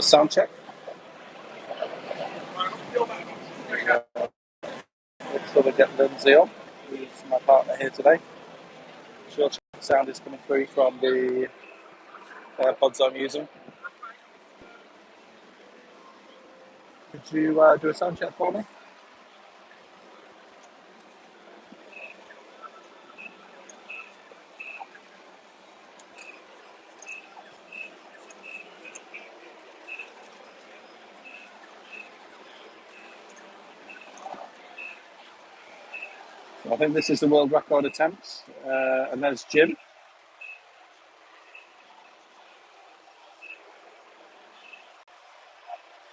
a sound check. So we get Lindsay on, who's my partner here today. She'll check the sound is coming through from the AirPods I'm using. Could you do a sound check for me? So I think this is the world record attempts, and there's Jim.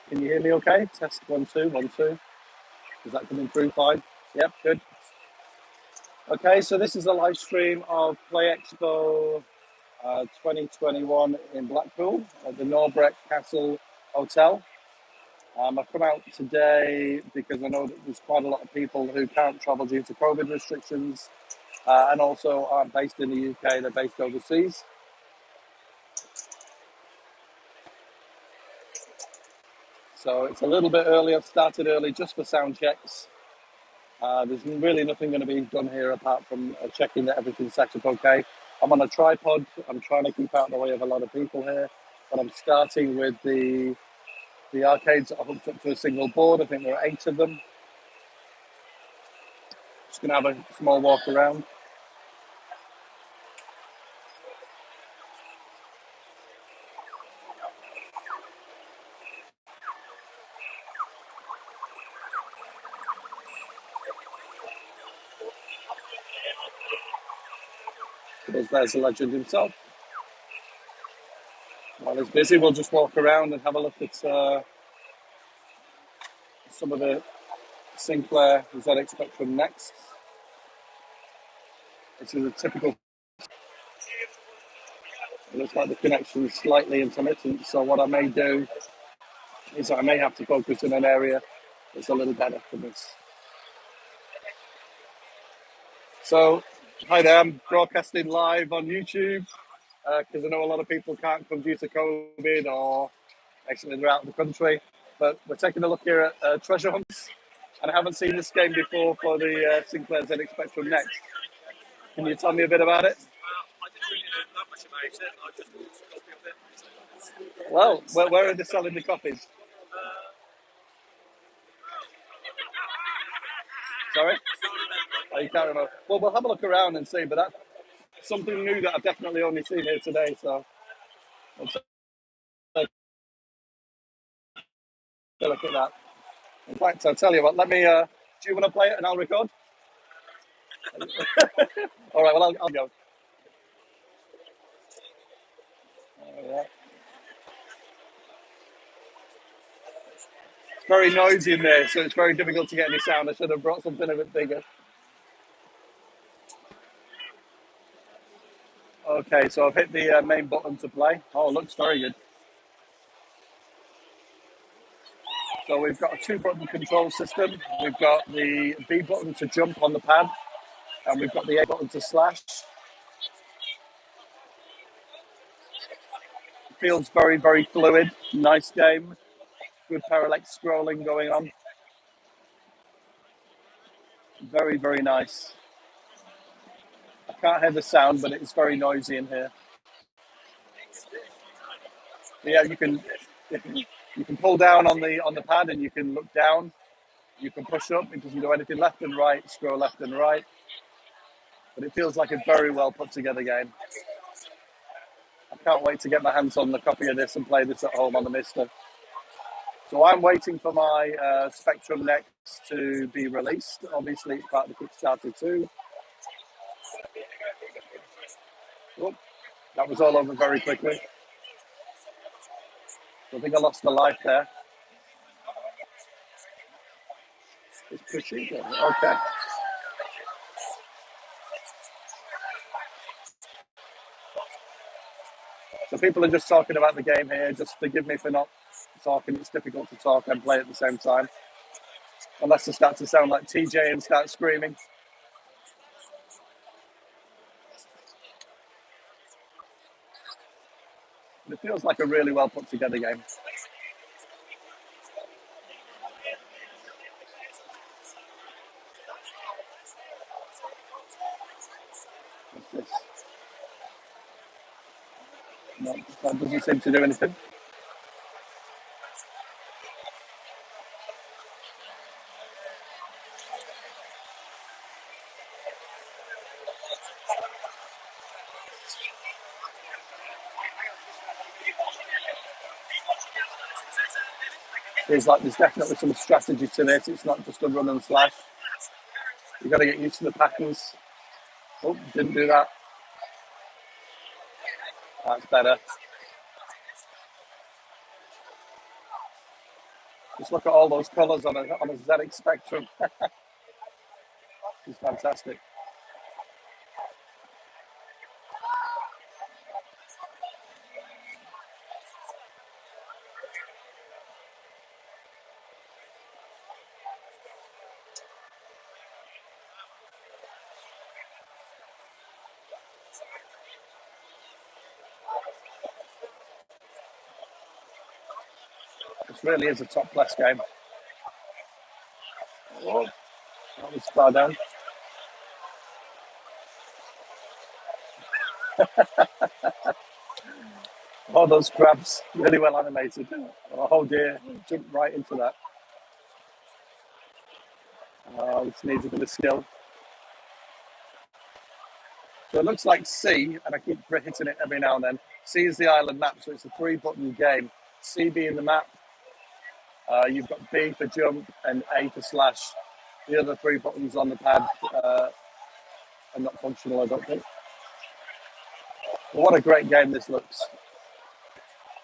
Can you hear me okay? Test 1, 2, 1, 2. Is that coming through fine? Yep, good. Okay, so this is a live stream of Play Expo 2021 in Blackpool at the Norbreck Castle Hotel. I've come out today because I know that there's quite a lot of people who can't travel due to COVID restrictions and also aren't based in the UK, they're based overseas. So it's a little bit early. I've started early just for sound checks. There's really nothing going to be done here apart from checking that everything's set up okay. I'm on a tripod. I'm trying to keep out of the way of a lot of people here. But I'm starting with the arcades that are hooked up to a single board. I think there are 8 of them. Just going to have a small walk around. There's the legend himself. While he's busy, we'll just walk around and have a look at some of the Sinclair ZX Spectrum Next. This is a typical. It looks like the connection is slightly intermittent, so what I may do is I may have to focus in an area that's a little better for this. So, hi there, I'm broadcasting live on YouTube because I know a lot of people can't come due to COVID or actually they're out of the country. But we're taking a look here at Treasure Hunts, and I haven't seen this game before for the Sinclair ZX Spectrum Next. Can you tell me a bit about it? I didn't really know that much about it. I just bought a copy of it. Well, where are they selling the copies? Sorry? Oh, you can't remember. Well, we'll have a look around and see, but that's something new that I've definitely only seen here today, so let's take a look at that. In fact, I'll tell you what, let me, do you want to play it and I'll record? All right, well, I'll go. All right. It's very noisy in there, so it's very difficult to get any sound. I should have brought something a bit bigger. Okay, so I've hit the main button to play. Oh, it looks very good. So we've got a 2-button control system. We've got the B button to jump on the pad, and we've got the A button to slash. It feels very, very fluid. Nice game. Good parallax scrolling going on. Very, very nice. I can't hear the sound, but it's very noisy in here. Yeah, you can pull down on the pad and you can look down. You can push up. It doesn't do anything left and right. Scroll left and right. But it feels like a very well put together game. I can't wait to get my hands on the copy of this and play this at home on the Mister. So I'm waiting for my Spectrum Next to be released. Obviously, it's part of the Kickstarter too. Oh, that was all over very quickly. I think I lost a life there. It's procedural. Okay. So people are just talking about the game here. Just forgive me for not talking. It's difficult to talk and play at the same time. Unless I start to sound like TJ and start screaming. It feels like a really well put together game. This, no, that doesn't seem to do anything. Feels like there's definitely some strategy to this. It's not just a run and slash. You've got to get used to the patterns. Oh, didn't do that. That's better. Just look at all those colours on a ZX Spectrum. It's fantastic. This really is a top class game. Oh, that was far down. Oh, those crabs, really well animated. Oh dear, jumped right into that. This needs a bit of skill. So it looks like C, and I keep hitting it every now and then. C is the island map, so it's a 3-button game. C being the map, you've got B for jump and A for slash. The other 3 buttons on the pad are not functional, I don't think. But what a great game this looks.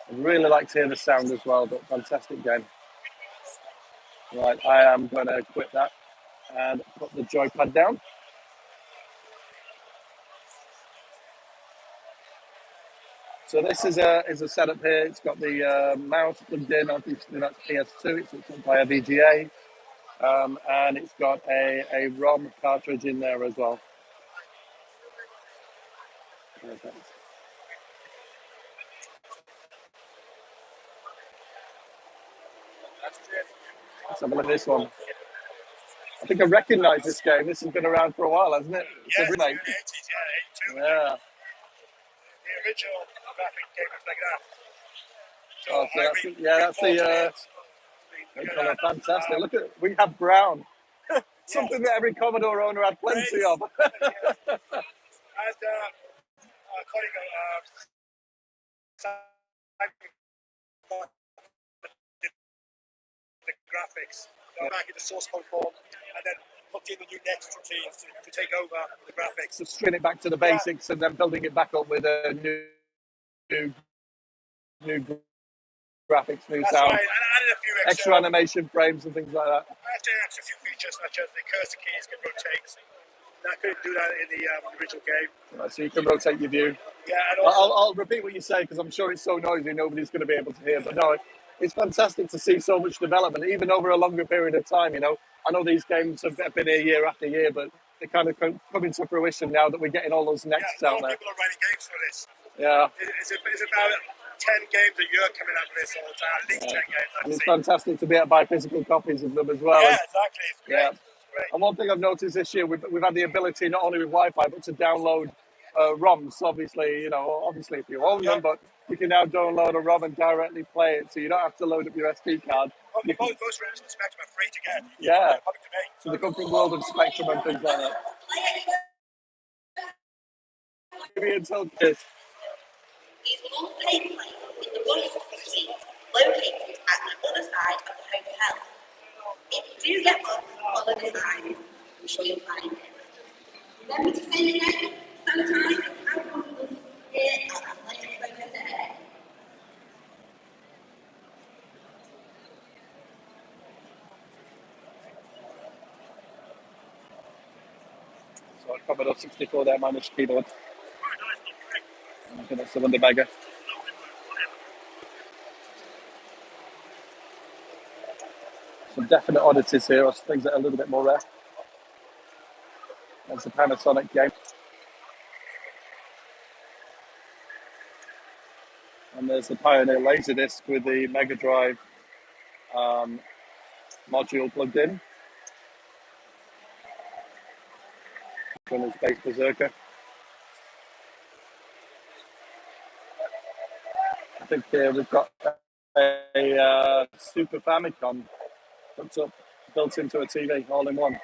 I'd really like to hear the sound as well, but fantastic game. Right, I am going to quit that and put the joypad down. So this is a setup here. It's got the mouse plugged in. Obviously that's PS2. It's hooked up by a VGA, and it's got a ROM cartridge in there as well. Okay. Let's have a look at this one. I think I recognise this game. This has been around for a while, hasn't it? It's a remake. Yeah. The original graphic game was like that. Oh, so that's the colour. Fantastic. Look at, we have brown. Something that every Commodore owner had plenty of. And the graphics, back in the source code form, and then looked in the new next routines to take over the graphics. So string it back to the basics and then building it back up with a new graphics, new sound, right. And I added a few extra animation frames and things like that. I added extra few features such as the cursor keys can rotate. I couldn't do that in the original game. Right, so you can rotate your view. Yeah, and also, I'll repeat what you say because I'm sure it's so noisy nobody's going to be able to hear. But no, it's fantastic to see so much development, even over a longer period of time. You know, I know these games have been here year after year, but they kind of come into fruition now that we're getting all those next out there. people are writing games for this. Yeah. It's about 10 games a year coming out of this all the time, at least 10 games. And it's fantastic to be able to buy physical copies of them as well. Yeah, exactly. It's great. Yeah. It's great. And one thing I've noticed this year, we've had the ability not only with Wi-Fi but to download ROMs. Obviously, if you own them, but you can now download a ROM and directly play it, so you don't have to load up your SD card. Most ROMs in Spectrum are free to get. Yeah. So they come from World of Spectrum and things like that. Maybe until this. Is one pay place in the Royal Suite, located at the other side of the hotel. If you do get lost, follow the sign. I'm sure you'll find it. Remember to say your name, sanitize, and have one with us here at the Play Expo today. So Commodore 64 there, minus keyboard. I think that's the Wonderbagger. Some definite oddities here, or things that are a little bit more rare. That's the Panasonic game. And there's the Pioneer Laserdisc with the Mega Drive module plugged in. This one is Space Berserker. I think we've got a Super Famicom hooked up, built into a TV, all in one.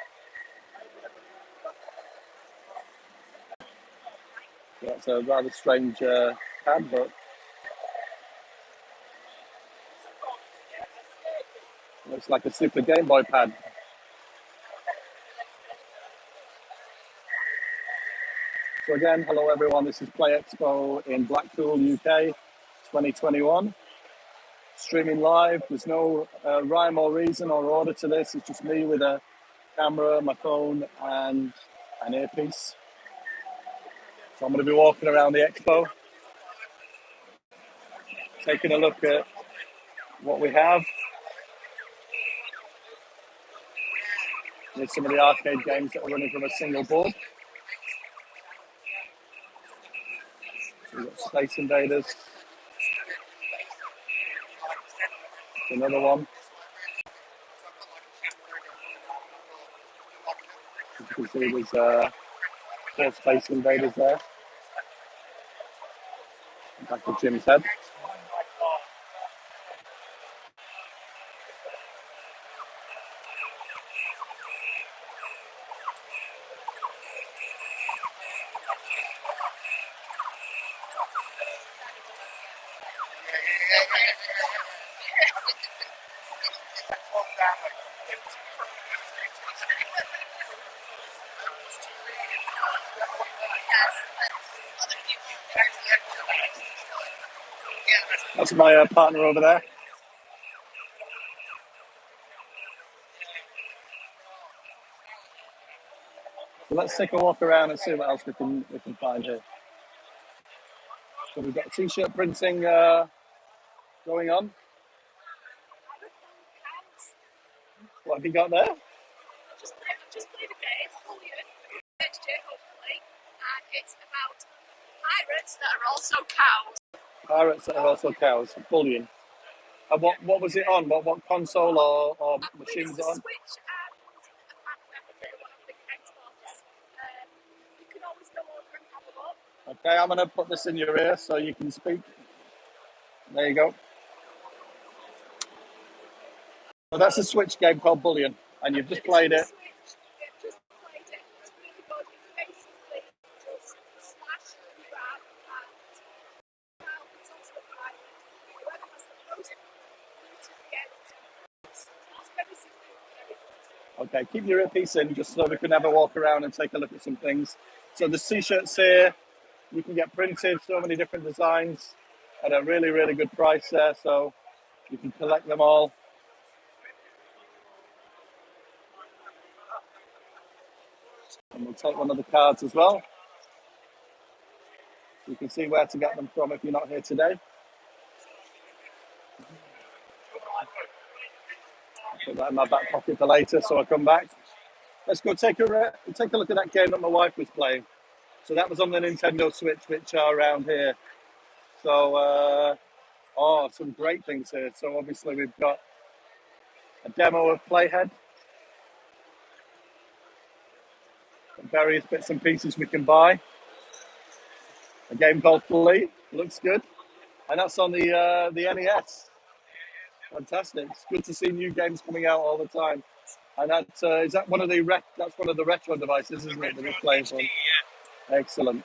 That's a rather strange pad, but looks like a Super Game Boy pad. So again, hello everyone, this is Play Expo in Blackpool, UK, 2021. Streaming live, there's no rhyme or reason or order to this, it's just me with a camera, my phone and an earpiece. So I'm going to be walking around the Expo, taking a look at what we have. There's some of the arcade games that are running from a single board. So we've got Space Invaders, another one. As you can see, there's 4 Space Invaders there. Back to Jim's head. That's my partner over there. So let's take a walk around and see what else we can find here. So we've got t-shirt printing going on. What have you got there? Just played a game, Bullion, hopefully, and it's about pirates that are also cows. Pirates that are also cows. Bullion. And what was it on? What console or machine was it on? Switch and I can't remember one of the Xbox. You can always go over and have a look. Okay, I'm going to put this in your ear so you can speak. There you go. So that's a Switch game called Bullion, and you've just played it. Just played it. It's really good. It's basically just slash and grab and now it's also a pirate. Whoever has the most loot at the end. It's very simple, very good. Okay, keep your earpiece in just so we can have a walk around and take a look at some things. So the t-shirts here, you can get printed, so many different designs at a really, really good price there, so you can collect them all. And we'll take one of the cards as well. You can see where to get them from if you're not here today. I'll put that in my back pocket for later so I come back. Let's go take a look at that game that my wife was playing. So that was on the Nintendo Switch, which are around here. So, some great things here. So obviously we've got a demo of Playhead. Various bits and pieces we can buy. A game called Flea, looks good. And that's on the NES. Fantastic. It's good to see new games coming out all the time. And is that one of the that's one of the retro devices, isn't it, that we're playing from? Excellent.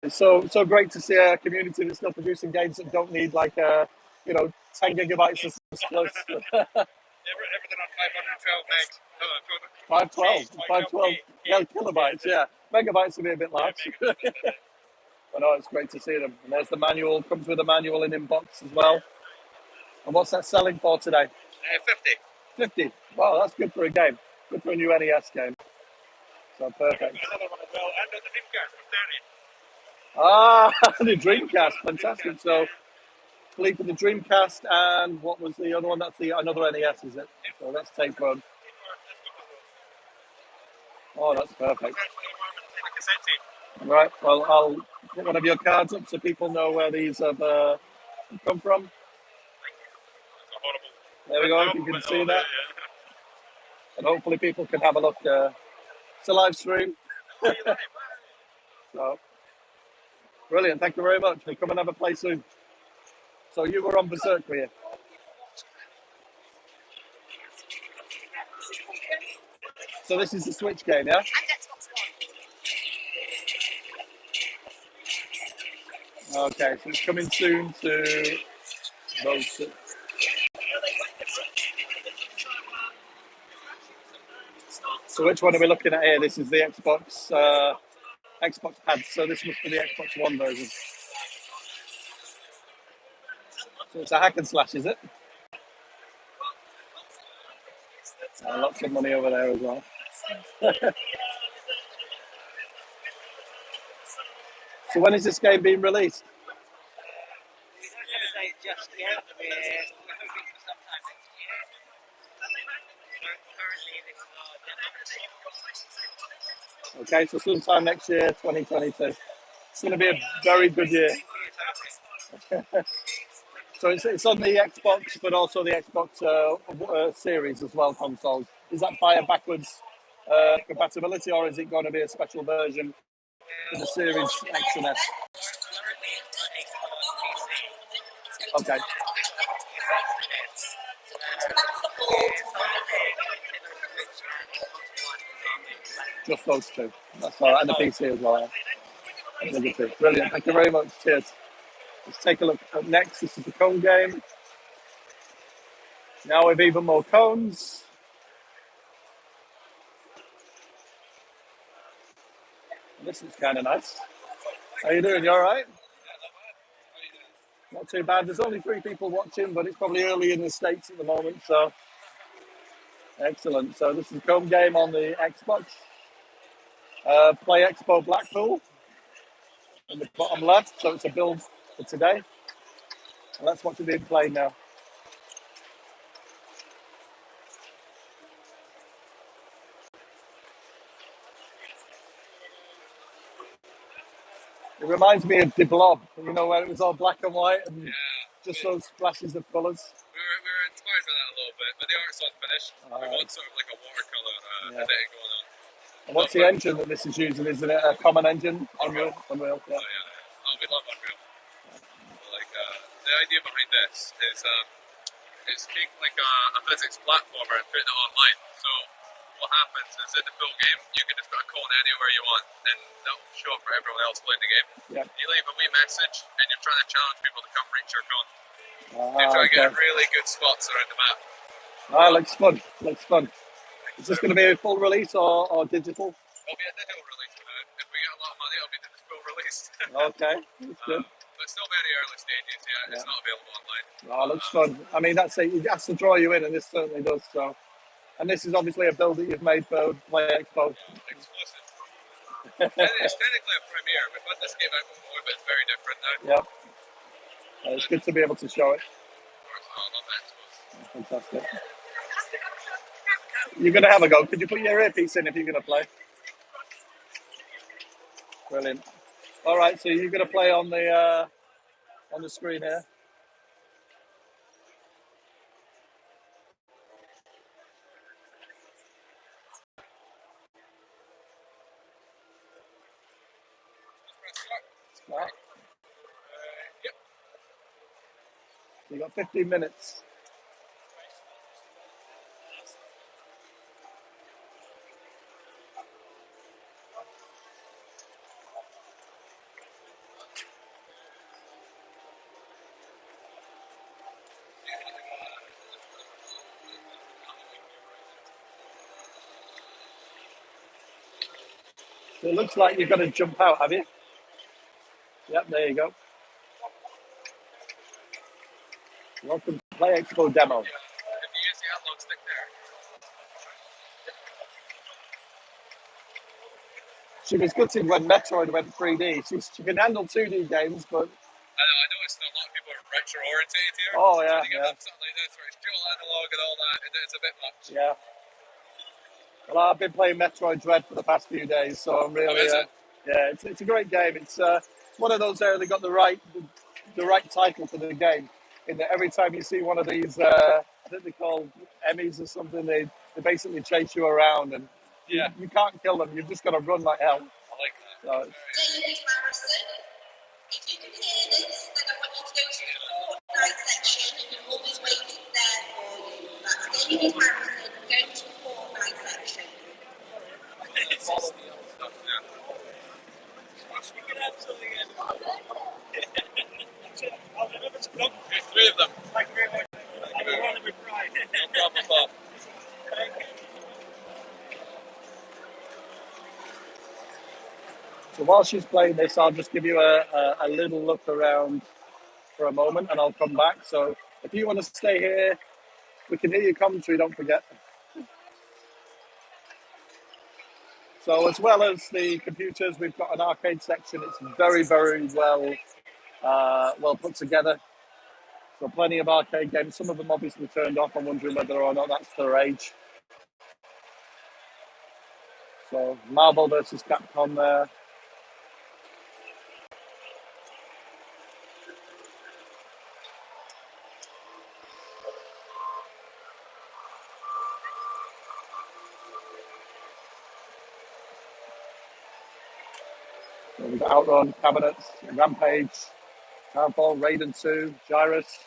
It's so great to see a community that's still producing games that don't need 10 gigabytes of explosive. Everything on 512 megs. 512 kilobytes, yeah. Megabytes would be a bit large. But no, it's great to see them. And there's the manual, comes with a manual in inbox as well. And what's that selling for today? 50. 50. Wow, that's good for a game. Good for a new NES game. So perfect. Another one as well, and the Dreamcast for 30. The Dreamcast, fantastic. So, Fleet for the Dreamcast, and what was the other one? That's another NES, is it? So that's Take One. Oh, that's perfect. Right, well, I'll put one of your cards up so people know where these have come from. There we go, if you can see that. And hopefully people can have a look. It's a live stream. So, Brilliant. Thank you very much. We'll come and have a play soon. So you were on Berserk, were you? So this is the Switch game, yeah? And Xbox One. Okay, so it's coming soon to those two. So which one are we looking at here? This is the Xbox pad. So this must be the Xbox One version. So it's a hack and slash, is it? Lots of money over there as well. So when is this game being released? Just yet. We're hoping for sometime next year. Currently, this is Okay, so sometime next year, 2022. It's going to be a very good year. So it's on the Xbox, but also the Xbox Series as well, consoles. Is that via backwards compatibility, or is it going to be a special version for the Series X and S? Okay. Just those two. That's all right. And the PC as well. Brilliant. Thank you very much. Cheers. Let's take a look up next. This is the cone game. Now with even more cones. This is kind of nice. How you doing? You all right? Not too bad. There's only 3 people watching, but it's probably early in the States at the moment, so excellent. So this is the cone game on the Xbox. Play Expo Blackpool in the bottom left. So it's a build for today. And that's what's being played now. It reminds me of the Blob, you know, where it was all black and white and just those splashes of colours. We were inspired by that a little bit, but the art's unfinished. We want sort of like a watercolour editing going on. And what's the engine that this is using? Isn't it a common engine? Unreal. Yeah. Oh, we love Unreal. Like, the idea behind this is taking like a physics platformer and putting it online. So what happens is in the full game, you can just put a cone anywhere you want, and that'll show up for everyone else playing the game. Yeah. You leave a wee message, and you're trying to challenge people to come reach your cone. You're trying to get really good spots around the map. Looks fun. Looks fun. Is this going to be a full release or digital? It'll be a digital release. If we get a lot of money, it'll be the full release. Okay, that's good. But still very early stages yet. It's not available online. Looks fun. I mean, that's it. It has to draw you in, and this certainly does. So, and this is obviously a build that you've made for Play Expo. Exclusive. And it's technically a premiere. We've had this game out before, but it's very different now. Yeah. It's good to be able to show it. I love Expos. Fantastic. You're going to have a go. Could you put your earpiece in if you're going to play? Brilliant. All right, so you're going to play on the screen here. Start. Yep. You've got 15 minutes. So it looks like you're going to jump out, have you? Yep, there you go. Welcome to Play Expo demo. If you use the analog stick there. She was gutted when Metroid went 3D. She can handle 2D games, but... I noticed a lot of people are retro-orientated here. Oh, yeah, so you get something like this where it's dual analog and all that, and it's a bit much. Yeah. Well, I've been playing Metroid Dread for the past few days, so I'm really... is it? Yeah, it's a great game. It's one of those there, they got the right title for the game. In that every time you see one of these, I think they're called Emmys or something, they basically chase you around, and you can't kill them. You've just got to run like hell. I like that. So, Julie Harrison going to the Fortnite section. We can have something in. I'll remember to come. There's three of them. Thank you very much. I'll be running with pride. No problem, Bob. Thank you. So while she's playing this, I'll just give you a little look around for a moment and I'll come back. So if you want to stay here, we can hear your commentary, don't forget. So as well as the computers, we've got an arcade section. It's very, very well put together. So plenty of arcade games. Some of them obviously turned off. I'm wondering whether or not that's their age. So Marvel versus Capcom there. So we've got Outrun, Cabinets, Rampage, Pinball, Raiden 2, Gyrus.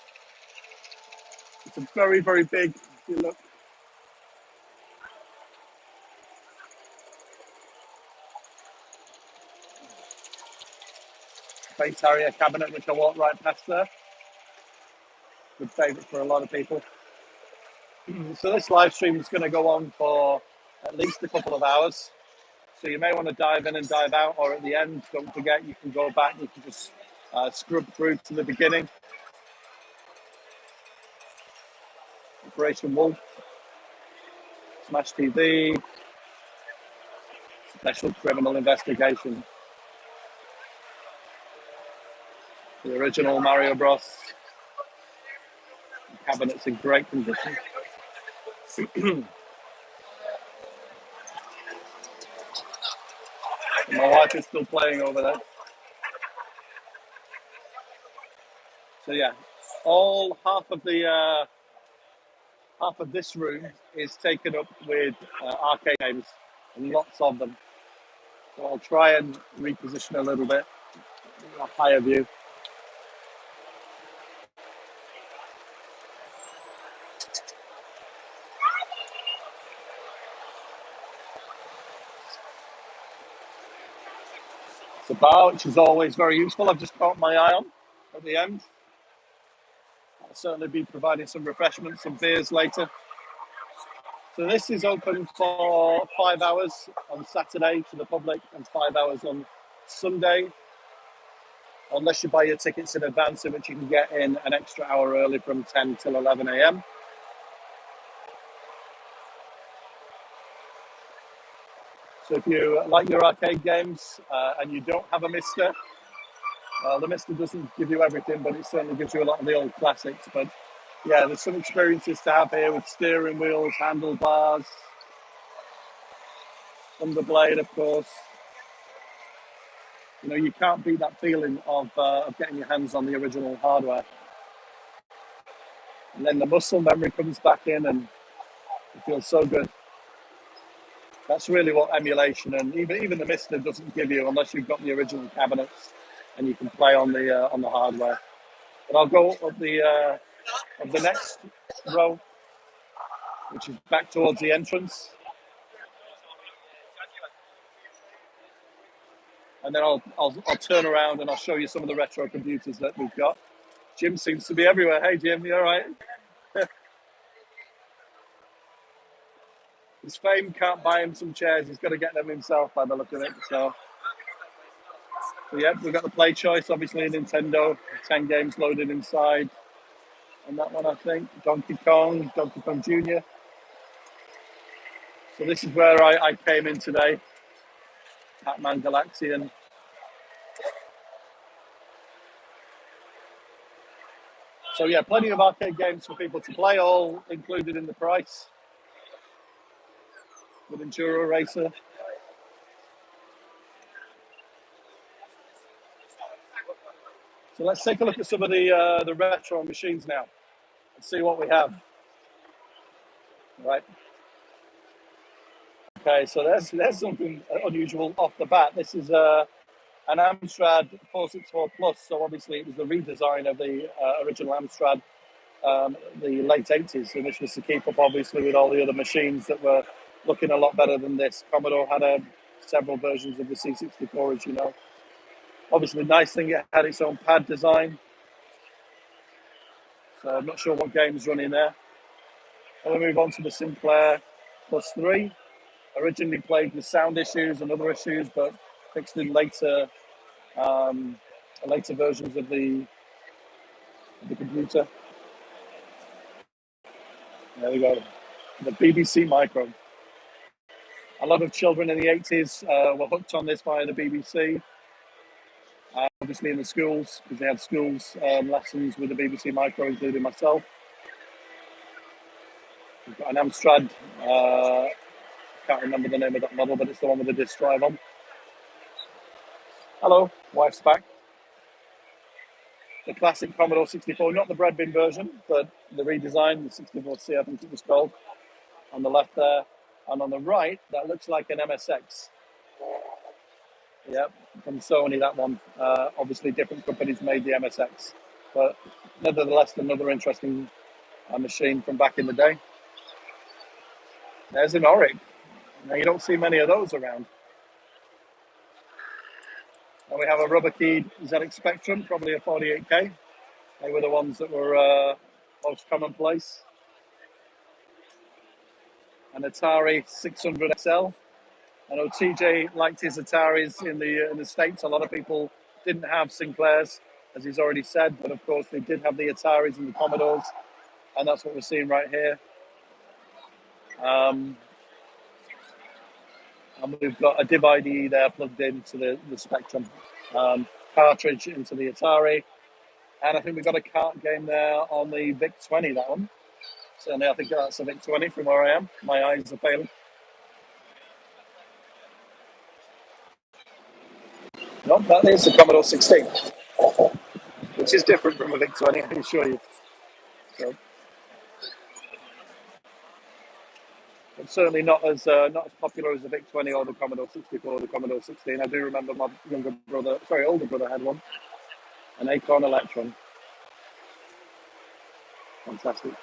It's a very, very big, if you look. Space Harrier cabinet, which I walked right past there. Good favourite for a lot of people. So this live stream is going to go on for at least a couple of hours. So you may want to dive in and dive out, or at the end, don't forget, you can go back, you can just scrub through to the beginning. Operation Wolf, Smash TV, Special Criminal Investigation, the original Mario Bros. The cabinet's in great condition. My wife is still playing over there. So yeah, all half of this room is taken up with arcade games, and lots of them. So I'll try and reposition a little bit, a higher view. It's a bar, which is always very useful. I've just caught my eye on at the end. I'll certainly be providing some refreshments, some beers later. So this is open for 5 hours on Saturday to the public and 5 hours on Sunday, unless you buy your tickets in advance, in which you can get in an extra hour early from 10 till 11 a.m. So if you like your arcade games and you don't have a Mister, the Mister doesn't give you everything, but it certainly gives you a lot of the old classics. But yeah, there's some experiences to have here with steering wheels, handlebars, Underblade, of course. You know, you can't beat that feeling of getting your hands on the original hardware. And then the muscle memory comes back in and it feels so good. That's really what emulation and even the Mister doesn't give you unless you've got the original cabinets and you can play on the hardware. But I'll go up the next row, which is back towards the entrance. And then I'll turn around and I'll show you some of the retro computers that we've got. Jim seems to be everywhere. Hey, Jim, you all right? His fame can't buy him some chairs. He's got to get them himself by the look of it. So yeah, we've got the play choice, obviously, Nintendo, 10 games loaded inside. And that one, I think, Donkey Kong Jr. So this is where I came in today, Pac-Man Galaxian. So yeah, plenty of arcade games for people to play, all included in the price. With Enduro Racer. So let's take a look at some of the retro machines now and see what we have. Right. Okay, so there's something unusual off the bat. This is an Amstrad 464 Plus, so obviously it was the redesign of the original Amstrad the late 80s. So this was to keep up, obviously, with all the other machines that were looking a lot better than this. Commodore had several versions of the C64, as you know. Obviously, the nice thing, it had its own pad design. So I'm not sure what game's running there. And we move on to the Sinclair Plus 3. Originally played with sound issues and other issues, but fixed in later versions of the computer. There we go. The BBC Micro. A lot of children in the 80s were hooked on this via the BBC. Obviously in the schools, because they had schools lessons with the BBC Micro, including myself. We've got an Amstrad. Can't remember the name of that model, but it's the one with the disc drive on. Hello, wife's back. The classic Commodore 64, not the bread bin version, but the redesign, the 64C, I think it was called, on the left there. And on the right, that looks like an MSX. Yep, from Sony, that one. Obviously, different companies made the MSX. But nevertheless, another interesting machine from back in the day. There's an Auric. Now, you don't see many of those around. And we have a rubber-keyed ZX Spectrum, probably a 48K. They were the ones that were most commonplace. An Atari 600 XL. I know TJ liked his Ataris in the States. A lot of people didn't have Sinclairs, as he's already said, but of course they did have the Ataris and the Commodores, and that's what we're seeing right here. And we've got a div IDE there plugged into the Spectrum. Cartridge into the Atari, and I think we've got a kart game there on the VIC-20, that one. Certainly, I think that's a VIC-20 from where I am. My eyes are failing. No, that is a Commodore 16, which is different from a VIC-20, I can assure you. So, but certainly not as popular as the VIC-20 or the Commodore 64 or the Commodore 16. I do remember my older brother had one, an Acorn Electron. Fantastic.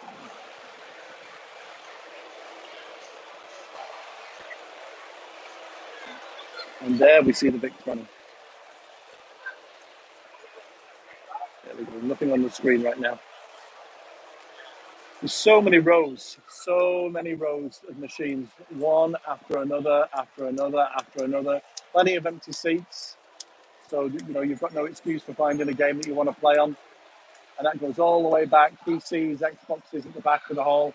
And there we see the VIC-20. There we go. Nothing on the screen right now. There's so many rows of machines, one after another, after another, after another. Plenty of empty seats. So, you've got no excuse for finding a game that you want to play on. And that goes all the way back, PCs, Xboxes at the back of the hall.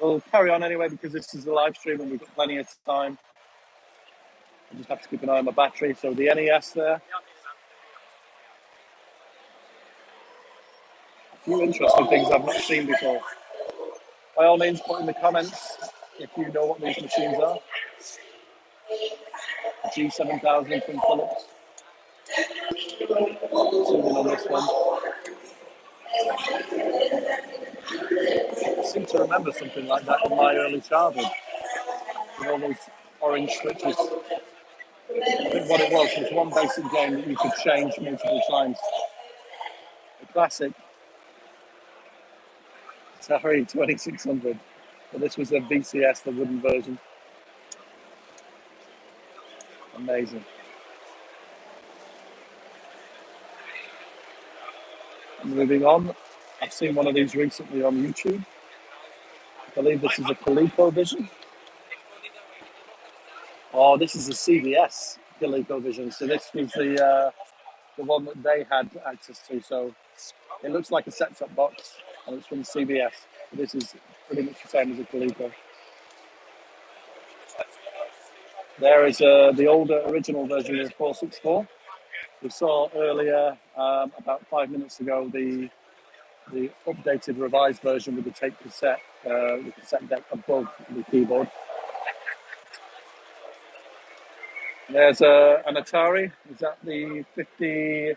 We'll carry on anyway because this is the live stream and we've got plenty of time. I just have to keep an eye on my battery. So the NES there. A few interesting things I've not seen before. By all means, put in the comments if you know what these machines are. G7000 from Philips. Zoom in on this one. I seem to remember something like that in my early childhood, with all those orange switches. I think what it was one basic game that you could change multiple times. The classic Atari 2600. But this was a VCS, the wooden version. Amazing. Moving on, I've seen one of these recently on YouTube. I believe this is a ColecoVision. Oh, this is a CBS ColecoVision. So this was the one that they had access to. So it looks like a set-top box, and it's from CBS. This is pretty much the same as a Coleco. There is the older original version of 464. We saw earlier, about 5 minutes ago, the updated revised version with the tape cassette, the cassette deck above the keyboard. There's an Atari. Is that the 50?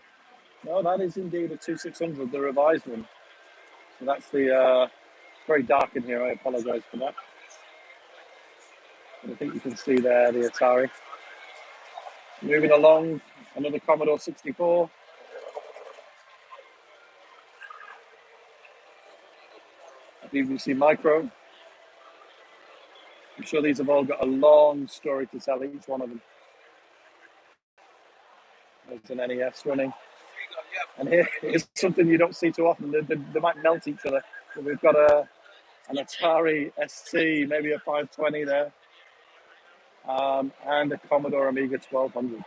No, that is indeed a 2600, the revised one. So that's the very dark in here. I apologise for that. But I think you can see there the Atari. Moving along, another Commodore 64. BBC Micro. I'm sure these have all got a long story to tell, each one of them. There's an NES running. And here's something you don't see too often. They might melt each other. So we've got an Atari ST, maybe a 520 there, and a Commodore Amiga 1200.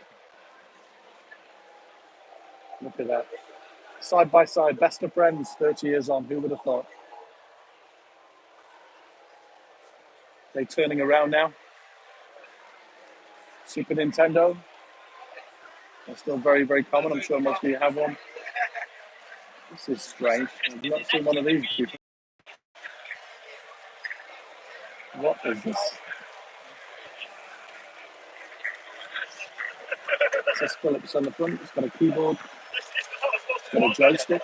Look at that. Side by side, best of friends, 30 years on. Who would have thought? They're turning around now. Super Nintendo. They're still very, very common. I'm sure most of you have one. This is strange. I've not seen one of these before. What is this? It says Philips on the front. It's got a keyboard. It's got a joystick.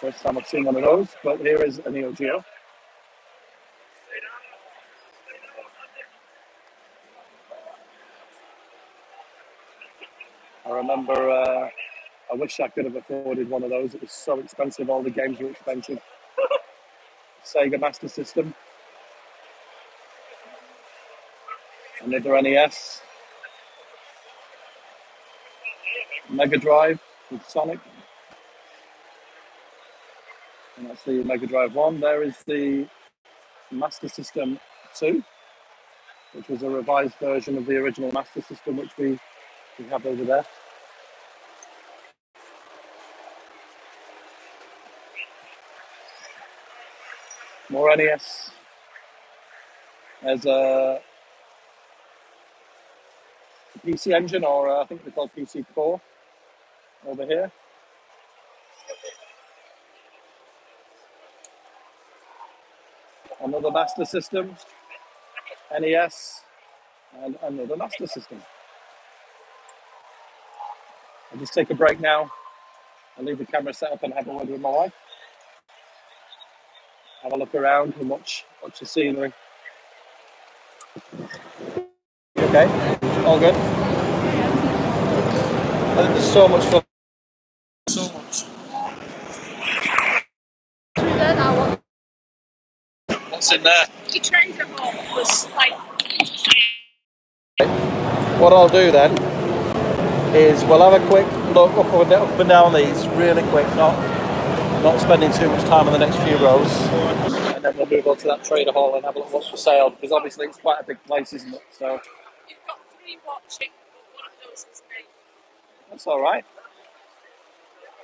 First time I've seen one of those, but here is a Neo Geo. I remember, I wish I could have afforded one of those. It was so expensive. All the games were expensive. Sega Master System. Another NES. Mega Drive with Sonic. And that's the Mega Drive 1. There is the Master System 2, which was a revised version of the original Master System, which we have over there. More NES. There's a PC Engine, or I think they're called PC Core, over here. Another Master System, NES, and another Master System. I'll just take a break now. I'll leave the camera set up and have a word with my wife. Have a look around and watch the scenery. Okay, all good. I think there's so much fun. So much. Then I want What's in there? the trader hall was like What I'll do then is we'll have a quick look up and down these really quick, not spending too much time on the next few rows, and then we'll move on to that trader hall and have a look what's for sale, because obviously it's quite a big place, isn't it? So you've got 3 watching, but one of those is me. that's all right.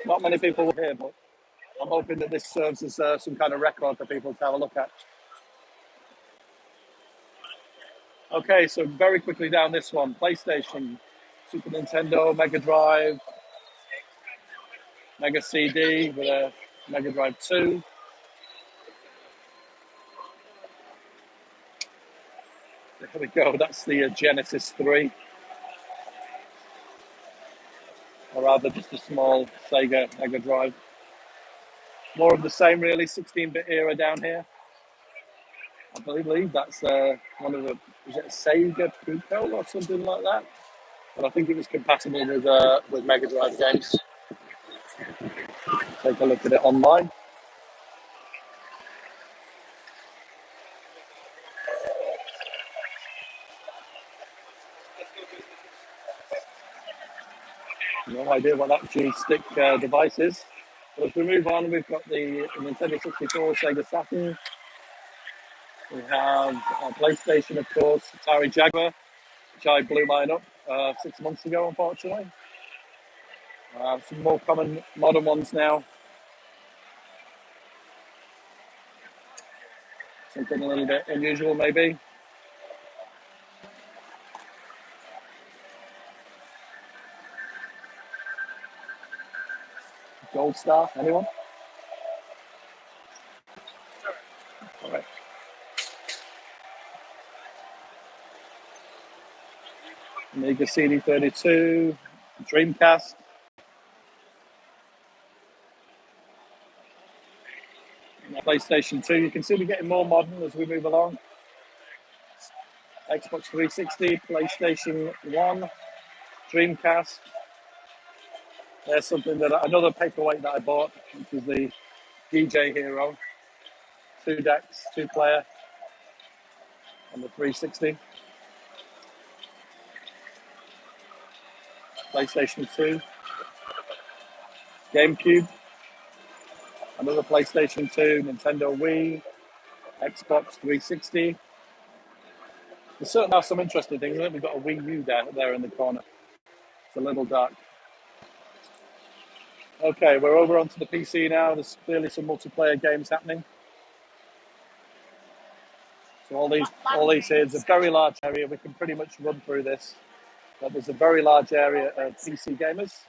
Not many people will hear, but I'm hoping that this serves as some kind of record for people to have a look at. Okay, so very quickly down this one: PlayStation, Super Nintendo, Mega Drive, Mega CD with a Mega Drive 2. There we go, that's the Genesis 3. Or rather just a small Sega Mega Drive. More of the same really, 16-bit era down here. I believe that's one of the, was it a Sega Pico or something like that? But I think it was compatible with Mega Drive games. Take a look at it online. No idea what that G-stick device is. But if we move on, we've got the Nintendo 64, Sega Saturn. We have PlayStation, of course, Atari Jaguar, which I blew mine up 6 months ago, unfortunately. Some more common modern ones now. Something a little bit unusual, maybe. Gold Star, anyone? All right. Amiga CD32, Dreamcast. PlayStation 2. You can see we're getting more modern as we move along. Xbox 360, PlayStation 1, Dreamcast. There's something another paperweight that I bought, which is the DJ Hero. 2 decks, 2-player, on the 360. PlayStation 2. GameCube. Another PlayStation 2, Nintendo Wii, Xbox 360. There's certainly are some interesting things. I think we've got a Wii U there in the corner. It's a little dark. Okay, we're over onto the PC now. There's clearly some multiplayer games happening. So all these here, it's a very large area. We can pretty much run through this. But there's a very large area of PC gamers.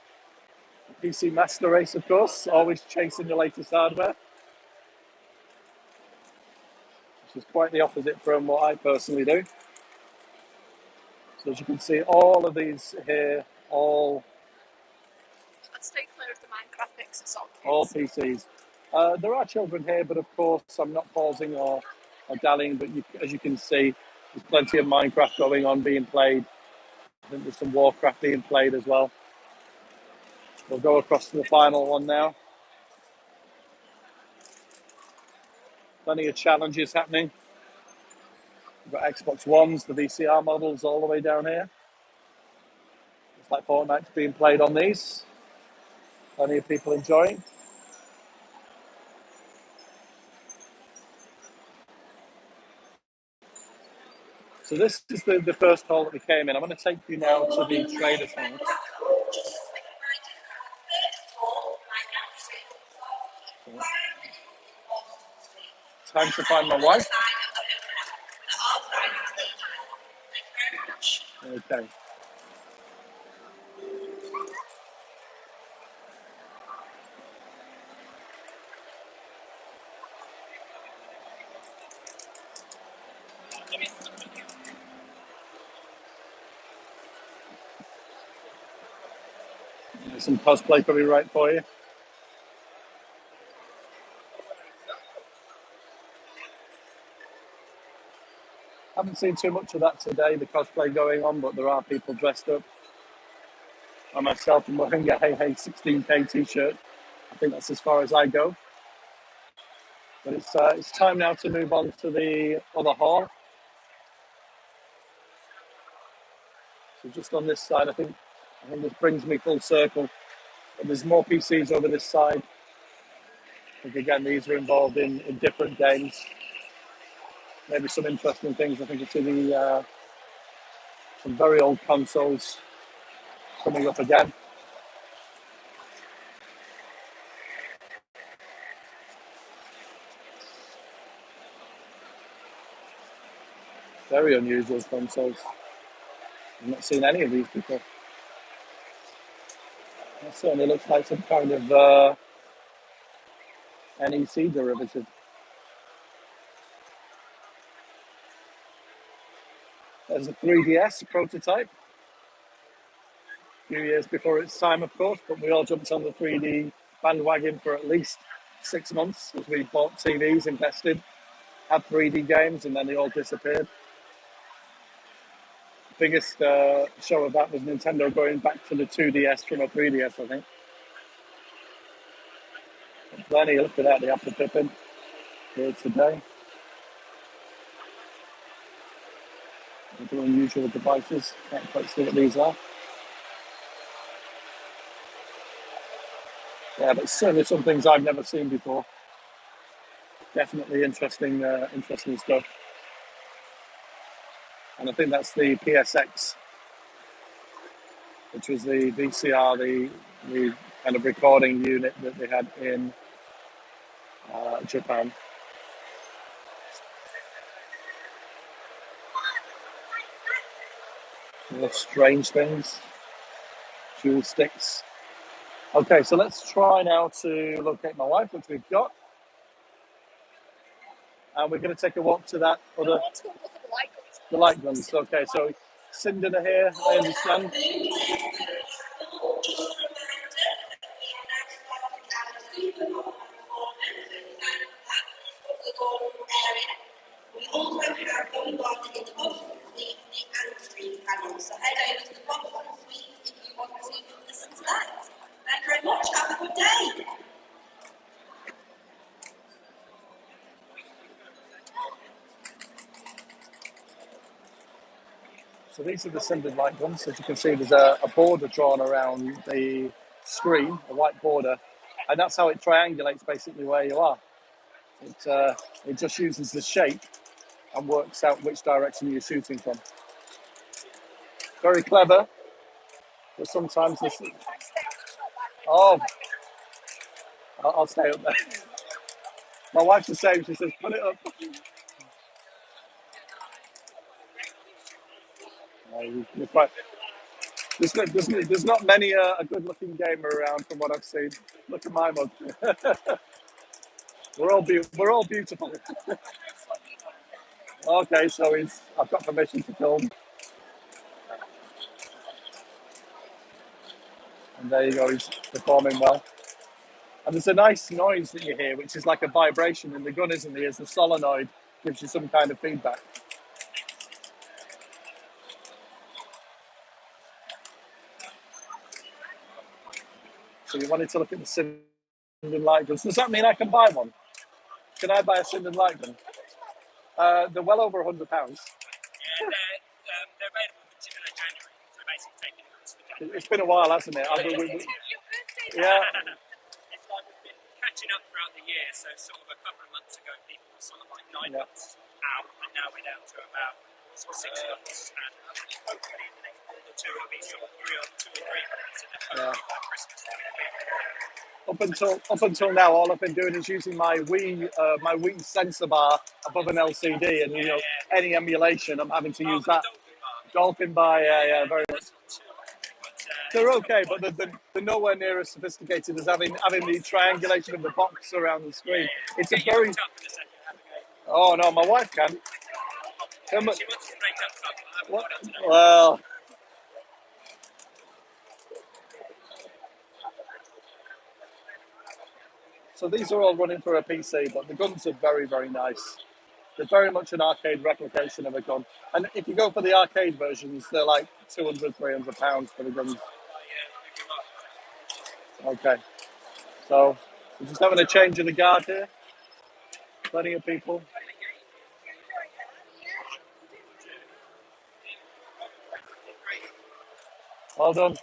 The PC Master Race, of course, always chasing the latest hardware. Which is quite the opposite from what I personally do. So as you can see, all of these here, all Let's stay clear of the Minecraft mix, it's all PCs. There are children here, but of course I'm not pausing or dallying, but as you can see, there's plenty of Minecraft going on, being played. I think there's some Warcraft being played as well. We'll go across to the final one now. Plenty of challenges happening. We've got Xbox Ones, the VCR models all the way down here. It's like Fortnite's being played on these. Plenty of people enjoying. So this is the first hall that we came in. I'm going to take you now to the traders hall. Time to find my wife. Okay. There's some cosplay probably right for you. Haven't seen too much of that today, the cosplay going on, but there are people dressed up. I myself am wearing a Hey Hey 16K t-shirt. I think that's as far as I go. But it's time now to move on to the other hall. So just on this side, I think this brings me full circle. But there's more PCs over this side. I think again, these are involved in different games. Maybe some interesting things. I think it's some very old consoles coming up again. Very unusual consoles. I've not seen any of these before. That certainly looks like some kind of NEC derivative. There's a 3DS prototype. A few years before its time, of course, but we all jumped on the 3D bandwagon for at least 6 months as we bought TVs, invested, had 3D games, and then they all disappeared. The biggest show of that was Nintendo going back to the 2DS from a 3DS, I think. Plenty, look at that, the Apple Pippin here today. Little unusual devices, can't quite see what these are. Yeah, but certainly some things I've never seen before. Definitely interesting stuff. And I think that's the PSX, which was the VCR, the kind of recording unit that they had in Japan. More strange things, jewel sticks. Okay, so let's try now to locate my wife, which we've got. And we're going to take a walk to that other... Let's go look at the light guns. The light guns, okay. So Cinder are here, I understand. We also have going on in the bottom suite, the Amstrad panel. So head over to the bottom suite if So these are the cindered light guns. As you can see, there's a border drawn around the screen, a white border, and that's how it triangulates basically where you are. It just uses the shape and works out which direction you're shooting from. Very clever, but sometimes this. Oh, I'll stay up there. My wife's the same. She says, "Put it up." You're quite. There's not many a good-looking gamer around from what I've seen. Look at my mug. We're all beautiful. Okay, so I've got permission to film, and there you go. He's performing well. And there's a nice noise that you hear, which is like a vibration in the gun, isn't there? As the solenoid gives you some kind of feedback. So you wanted to look at the Sinden light guns. Does that mean I can buy one? Can I buy a Sinden light gun? They're well over £100. Yeah, they're available for January. So basically taking it to January. It's been a while, hasn't it? Yeah. It's like we've been catching up throughout the year. So sort of a couple of months ago, people were sort of like 9 months out, and now we're down to about sort of 6 months. And hopefully in the next month or two, it'll be sort of 2 or 3 months, and then hopefully by Christmas. Up until now, all I've been doing is using my Wii sensor bar above an LCD, and any emulation, I'm having to use that. Dolphin bar, yeah, very much. They're okay, but they're nowhere near as sophisticated as having the triangulation of the box around the screen. It's a very. Oh no, my wife can. Well. So these are all running for a PC, but the guns are very, very nice. They're very much an arcade replication of a gun. And if you go for the arcade versions, they're like £200, £300 for the guns. Okay. So we're just having a change of the guard here. Plenty of people. Well done.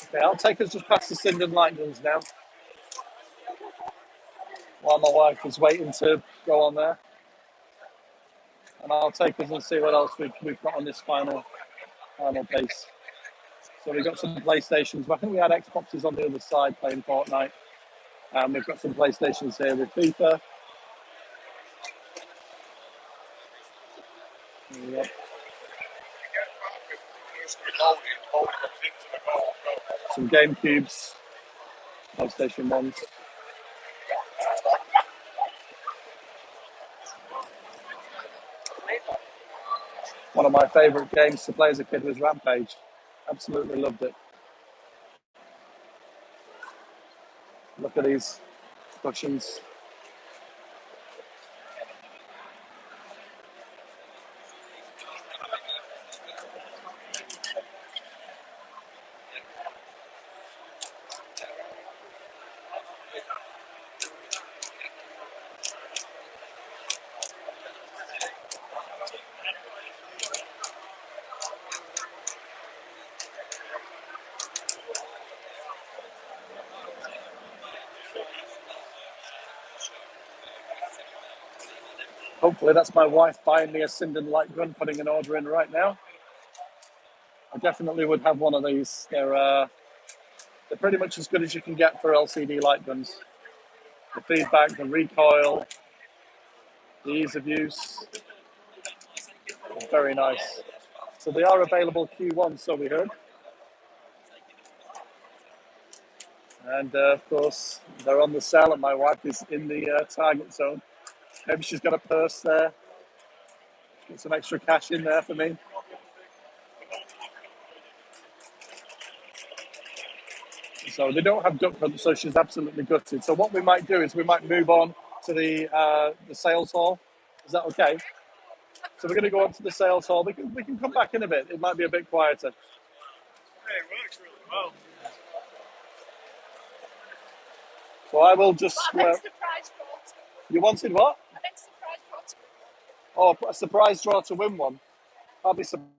Okay, I'll take us just past the Sinden light guns now, while my wife is waiting to go on there. And I'll take us and see what else we've got on this final piece. So we've got some PlayStations. I think we had Xboxes on the other side playing Fortnite. We've got some PlayStations here with FIFA. Yep. Some GameCubes, PlayStation 1s. One of my favourite games to play as a kid was Rampage. Absolutely loved it. Look at these cushions. Hopefully that's my wife buying me a Sinden light gun, putting an order in right now. I definitely would have one of these. They're pretty much as good as you can get for LCD light guns. The feedback, the recoil, the ease of use, very nice. So they are available Q1, so we heard. And of course, they're on the sale, and my wife is in the target zone. Maybe she's got a purse there. Get some extra cash in there for me. So they don't have duck hunt, so she's absolutely gutted. So what we might do is we might move on to the sales hall. Is that okay? So we're going to go on to the sales hall. We can come back in a bit. It might be a bit quieter. Hey, it works really well. So I will just What an square. extra prize draw to, You wanted what? an extra prize draw to. Oh, a surprise draw to win one. I'll be surprised.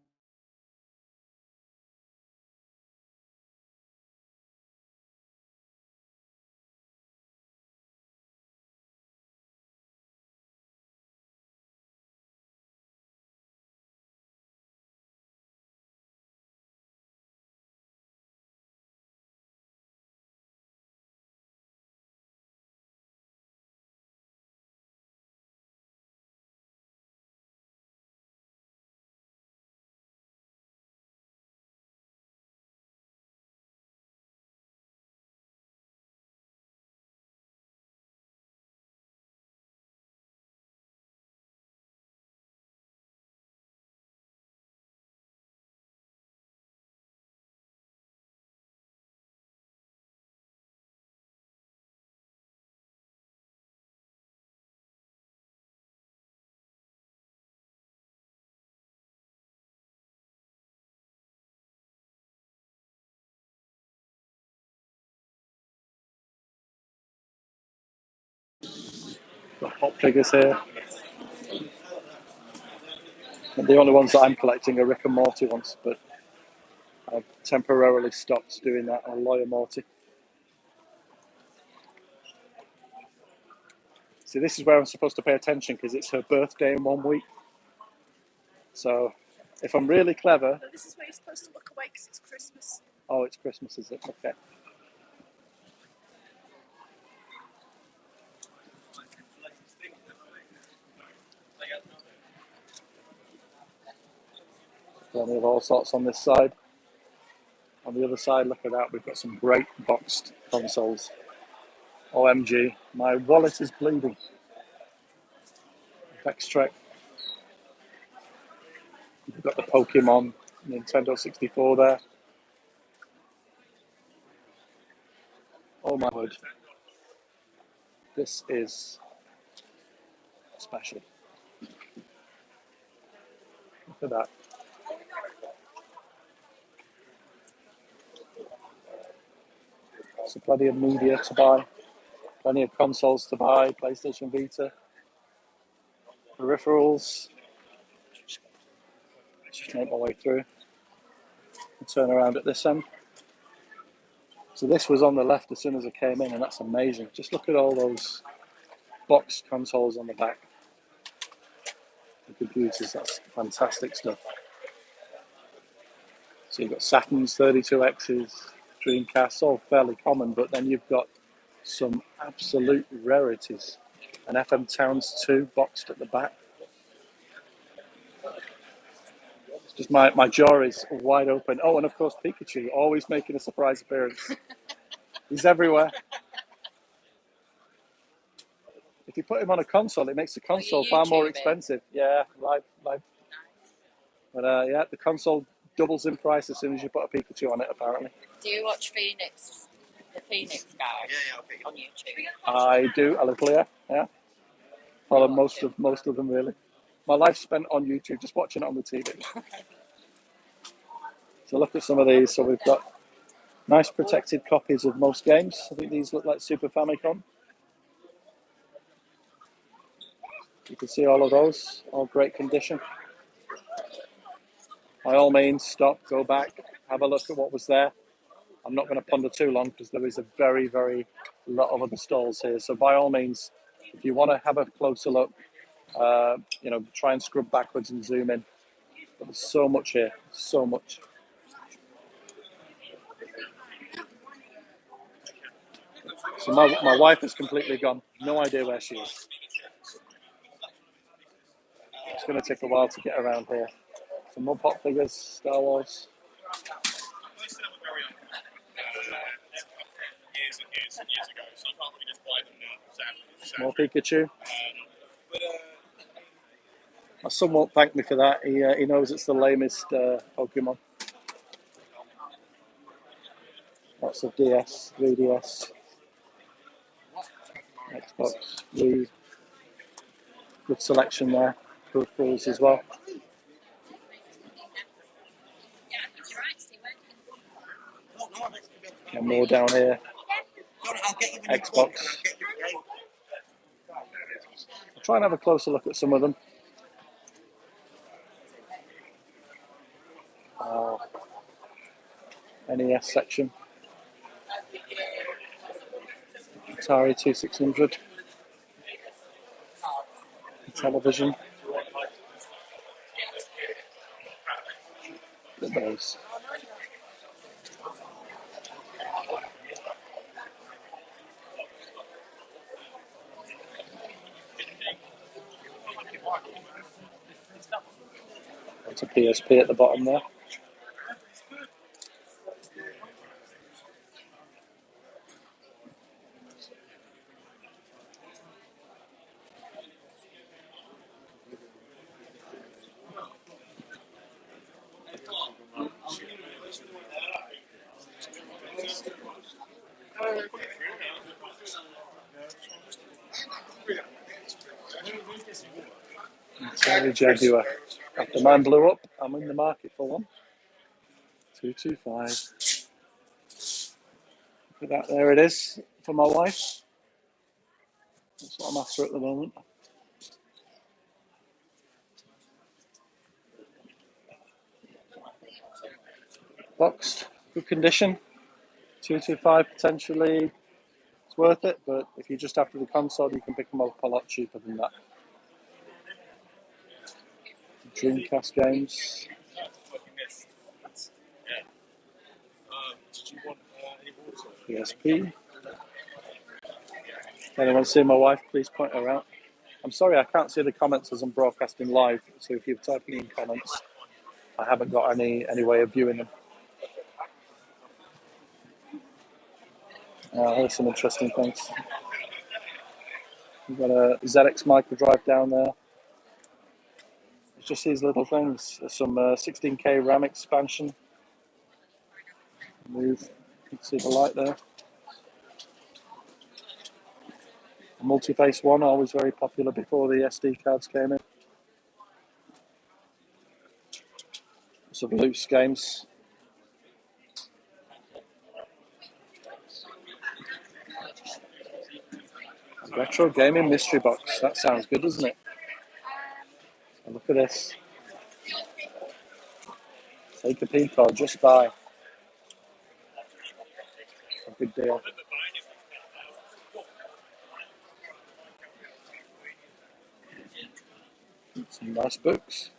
Got pop figures here. And the only ones that I'm collecting are Rick and Morty ones, but I've temporarily stopped doing that on Lawyer Morty. See, this is where I'm supposed to pay attention because it's her birthday in 1 week. So if I'm really clever... No, this is where you're supposed to look away because it's Christmas. Oh, it's Christmas, is it? Okay. Plenty of all sorts on this side. On the other side, look at that. We've got some great boxed consoles. OMG, my wallet is bleeding. Vextrek. We've got the Pokemon Nintendo 64 there. Oh my word. This is special. Look at that. So plenty of media to buy. Plenty of consoles to buy. PlayStation Vita. Peripherals. Just make my way through. And turn around at this end. So this was on the left as soon as I came in, and that's amazing. Just look at all those boxed consoles on the back. The computers, that's fantastic stuff. So you've got Saturns, 32Xs, Dreamcasts, all fairly common, but then you've got some absolute rarities. An FM Towns 2 boxed at the back. It's just my jaw is wide open. Oh, and of course Pikachu, always making a surprise appearance. He's everywhere. If you put him on a console, it makes the console far more expensive. Yeah, live. But yeah, the console doubles in price as soon as you put a Pikachu on it, apparently. Do you watch Phoenix, the Phoenix guy on YouTube? I do, a little, yeah. Follow most of them, really. My life spent on YouTube, just watching it on the TV. So look at some of these. So we've got nice protected copies of most games. I think these look like Super Famicom. You can see all of those, all great condition. By all means, stop, go back, have a look at what was there. I'm not going to ponder too long because there is a very, very lot of other stalls here. So by all means, if you want to have a closer look, try and scrub backwards and zoom in. But there's so much here, so much. So my wife is completely gone. No idea where she is. It's going to take a while to get around here. Some more pop figures, Star Wars. Years ago, so you can't really just buy them now, sadly. More Pikachu. My son won't thank me for that. He knows it's the lamest Pokemon. Lots of DS, 3DS, Xbox, Wii. Good selection there. peripherals as well. And more down here. Xbox. I'll try and have a closer look at some of them. NES section. Atari 2600. Television. Look at those. That's a PSP at the bottom there. Atari Jaguar. After mine blew up, I'm in the market for one. 225. Look at that, there it is for my wife. That's what I'm after at the moment. Boxed, good condition. 225 potentially. It's worth it, but if you're just after the console, you can pick them up a lot cheaper than that. Dreamcast games. PSP. If anyone's seen my wife, please point her out. I'm sorry I can't see the comments as I'm broadcasting live, so if you're typing in comments, I haven't got any way of viewing them. There's some interesting things. We've got a ZX micro drive down there. It's just these little things. There's some 16K RAM expansion. Move. You can see the light there. A multi-face one, always very popular before the SD cards came in. Some loose games. Retro gaming mystery box. That sounds good, doesn't it? And look at this. Take a peek or just buy. A good deal. Some nice books.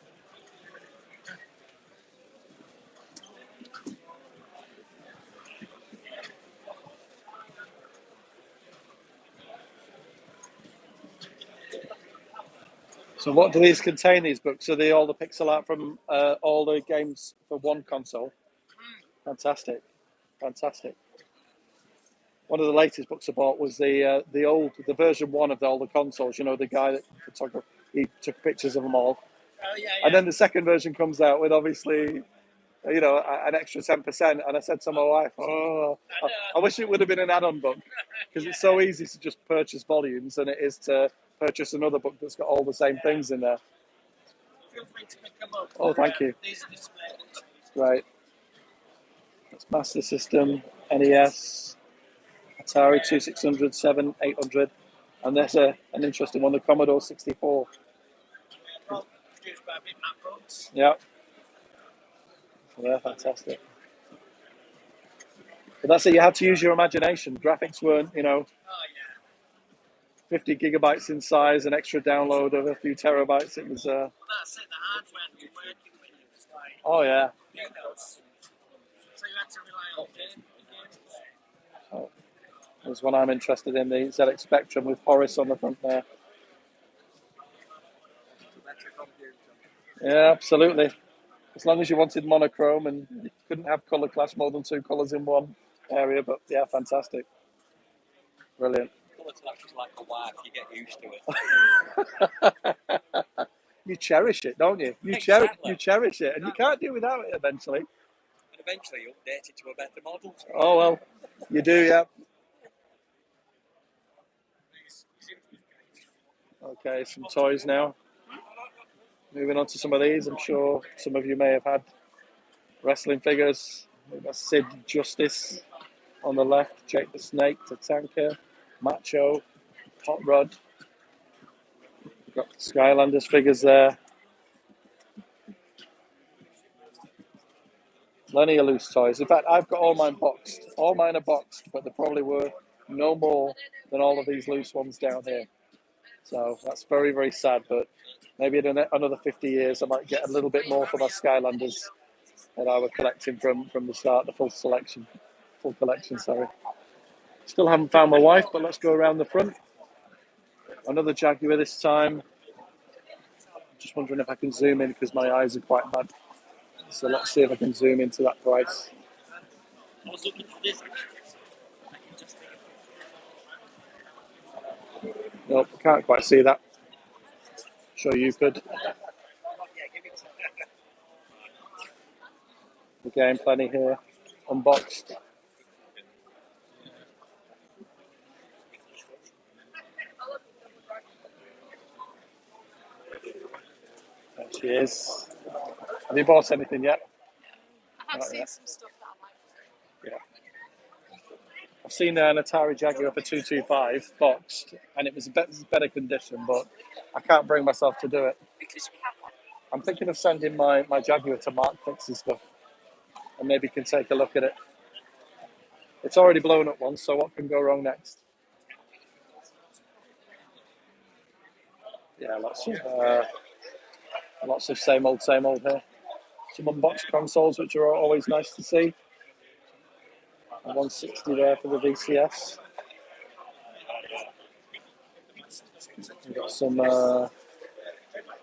So what do these contain, these books? Are they all the pixel art from all the games for one console? Fantastic. Fantastic. One of the latest books I bought was the version 1 of all the consoles. You know, the guy that he took pictures of them all. Oh, yeah. And then the second version comes out with obviously, you know, an extra 10%. And I said to my wife, I wish it would have been an add-on book, because it's so easy to just purchase volumes than it is to purchase another book that's got all the same things in there. Feel free to pick them up. Oh, thank you. These are displayed. Right. That's Master System, NES, Atari 2600, 7, 800. And there's an interesting one, the Commodore 64. Produced by Bitmap Books. Yeah. Yeah, fantastic. But that's it, you had to use your imagination. Graphics weren't, you know, 50 gigabytes in size, an extra download of a few terabytes. It was. Well, that's it, the hardware that you're working with is like. Oh, yeah. So you had to rely on game Oh, there's one I'm interested in, the ZX Spectrum with Horace on the front there. Yeah, absolutely. As long as you wanted monochrome and you couldn't have colour clash more than 2 colours in one area, but yeah, fantastic. Brilliant. Colour clash is like a wife, you get used to it. You cherish it, don't you? You cherish it, and you can't do without it eventually. And eventually you update it to a better model. Oh, well, you do, yeah. Okay, some toys now. Moving on to some of these, I'm sure some of you may have had wrestling figures. We've got Sid Justice on the left, Jake the Snake, Tatanka, Macho, Hot Rod. We've got Skylanders figures there. Plenty of loose toys. In fact, I've got all mine boxed. All mine are boxed, but there probably were no more than all of these loose ones down here. So that's very, very sad, but maybe in another 50 years I might get a little bit more for my Skylanders that I was collecting from the start, the full collection, sorry. Still haven't found my wife, but let's go around the front. Another Jaguar this time. Just wondering if I can zoom in because my eyes are quite bad. So let's see if I can zoom into that price. I was looking for this. Nope, can't quite see that. Sure you could. Again, plenty here. Unboxed. There she is. Have you bought anything yet? I have Not seen yet. some stuff that I like. Yeah. I've seen an Atari Jaguar for 225 boxed, and it was better condition, but I can't bring myself to do it. Because we have one. I'm thinking of sending my Jaguar to Mark Fix and stuff, and maybe can take a look at it. It's already blown up once, so what can go wrong next? Yeah, lots of same old here. Some unboxed consoles, which are always nice to see. A 160 there for the VCS. We've got some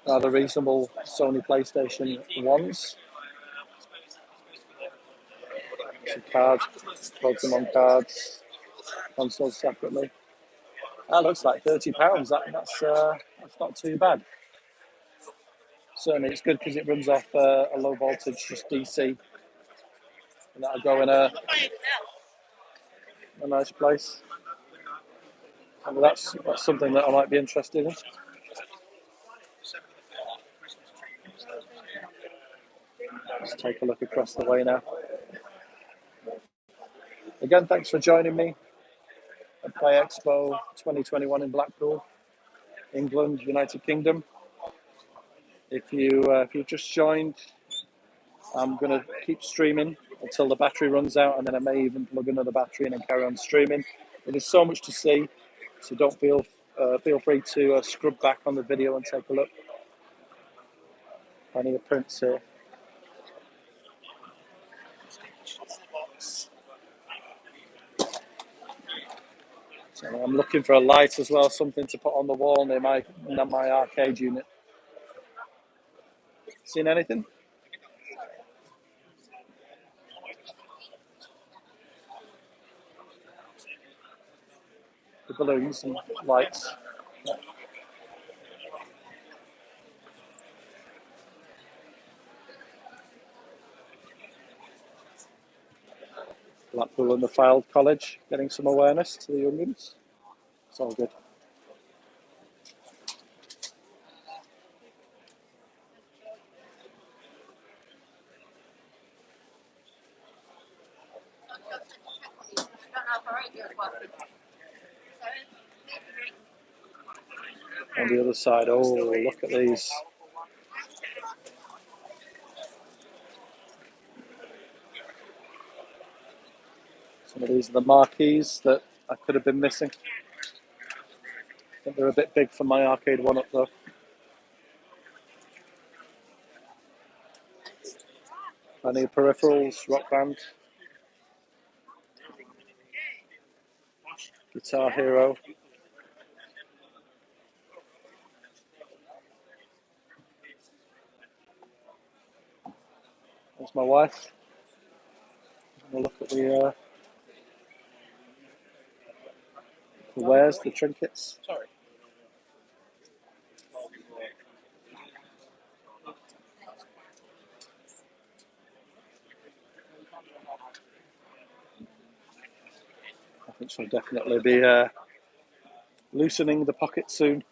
rather reasonable Sony PlayStation 1s. Some cards, Pokemon cards, consoles separately. That looks like £30. That's not too bad. Certainly, it's good because it runs off a low voltage, just DC, and that'll go in a nice place. And that's something that I might be interested in. Let's take a look across the way now. Again, thanks for joining me at Play Expo 2021 in Blackpool, England, United Kingdom. If you've just joined, I'm going to keep streaming until the battery runs out, and then I may even plug another battery in and carry on streaming. It is so much to see, so don't feel free to scrub back on the video and take a look. Plenty of prints here. So I'm looking for a light as well, something to put on the wall near my arcade unit. Seen anything? The balloons and lights. Blackpool and the Fylde College getting some awareness to the young'uns. It's all good. On the other side, oh, look at these. Some of these are the marquees that I could have been missing. I think they're a bit big for my arcade one-up though. Plenty of peripherals, Rock Band, Guitar Hero. There's my wife. Have a look at the wares, the trinkets. Sorry. I think she'll definitely be loosening the pocket soon.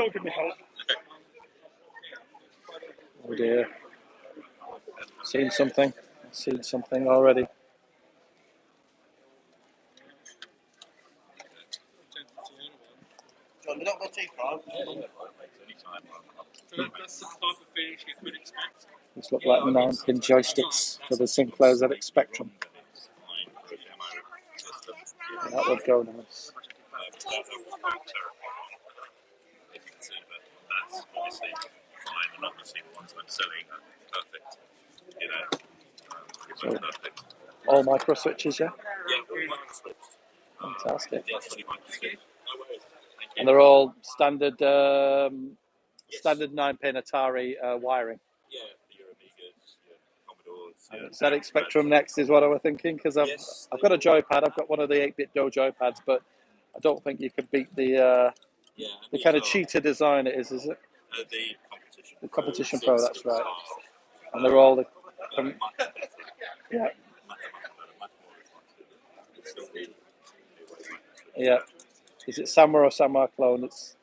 Don't give me help. Oh dear. Seen something already. John, we don't go too far. That's the type of finish you could expect. These look like 9-pin joysticks for the Sinclair ZX Spectrum. That would go nice. If you can see, but that's obviously fine, and obviously the ones I'm selling are perfect. You know, perfect. All micro switches, yeah? Yeah, all micro switch. Fantastic. Yeah, fully micro switch. No worries. Thank you. And they're all standard 9-pin Atari wiring. Yeah, your Amigas, your Commodores, your ZX Spectrum next is what I was thinking, because I've got a joypad. I've got one of the 8-bit Doe joypads, but I don't think you could beat the kind of cheater design it is it? The Competition Pro, that's right. And they're all yeah. Is it Samurai or Samurai clone? It's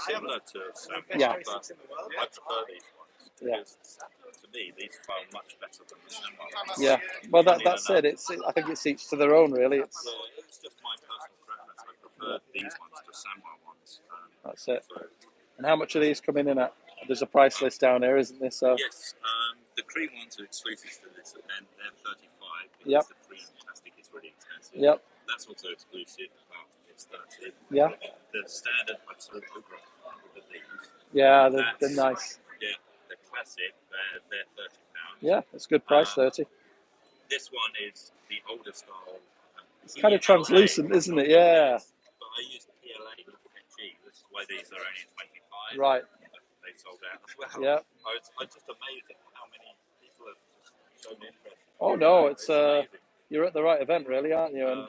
similar to Samurai, Yeah. but I prefer these ones because to me these feel much better than the Samurai ones. Yeah. Well, that's it. I think it's each to their own, really. It's just my personal preference. I prefer these ones to Samurai ones. That's it. And how much are these coming in at? There's a price list down here, isn't there? So yes, the cream ones are exclusive to this, and they're 35 because Yep. the cream plastic is really expensive. Yep. That's also exclusive. It's 30. Yeah. The standard Absolute over with these. Yeah, they're nice. Yeah, the classic. They're £30. Yeah, it's a good price, 30. This one is the older style. It's kind of translucent, isn't it? Yeah. But I use PLA, not PG. This is why these are only 25. Right. They sold out as well. Yeah. I'm just amazed at how many people have shown interest. Oh no, it's you're at the right event, really, aren't you? And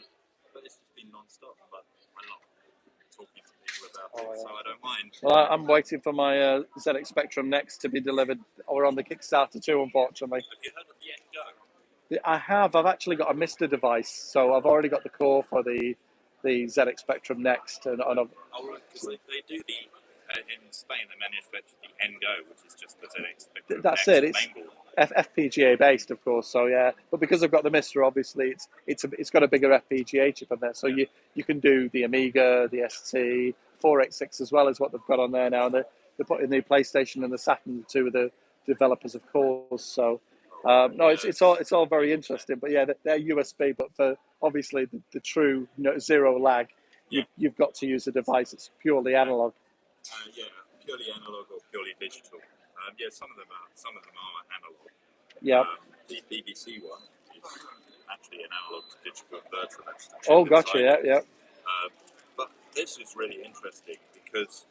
but it's just been non-stop. But I love talking to people about it, so I don't mind. well, I'm waiting for my ZX Spectrum next to be delivered. We're on the Kickstarter too, unfortunately. Have you heard of the Go? I have. I've actually got a Mister device, so I've already got the core for the ZX Spectrum next, and Oh, right, because they do the in Spain they manufacture the Go, which is just the ZX Spectrum. That's Next it. It's FPGA based, of course. So yeah, but because I've got the Mister, obviously it's got a bigger FPGA chip on there, so you can do the Amiga, the ST, 486 as well as what they've got on there now. They're putting the PlayStation and the Saturn, two of the developers, of course. So. No, it's all very interesting, but yeah, they're USB. But for obviously the true zero lag, you've got to use a device that's purely analog. Yeah, purely analog or purely digital. Yeah, some of them are analog. Yeah. The BBC one is actually an analog to digital converter. Oh, gotcha. Yeah. But this is really interesting because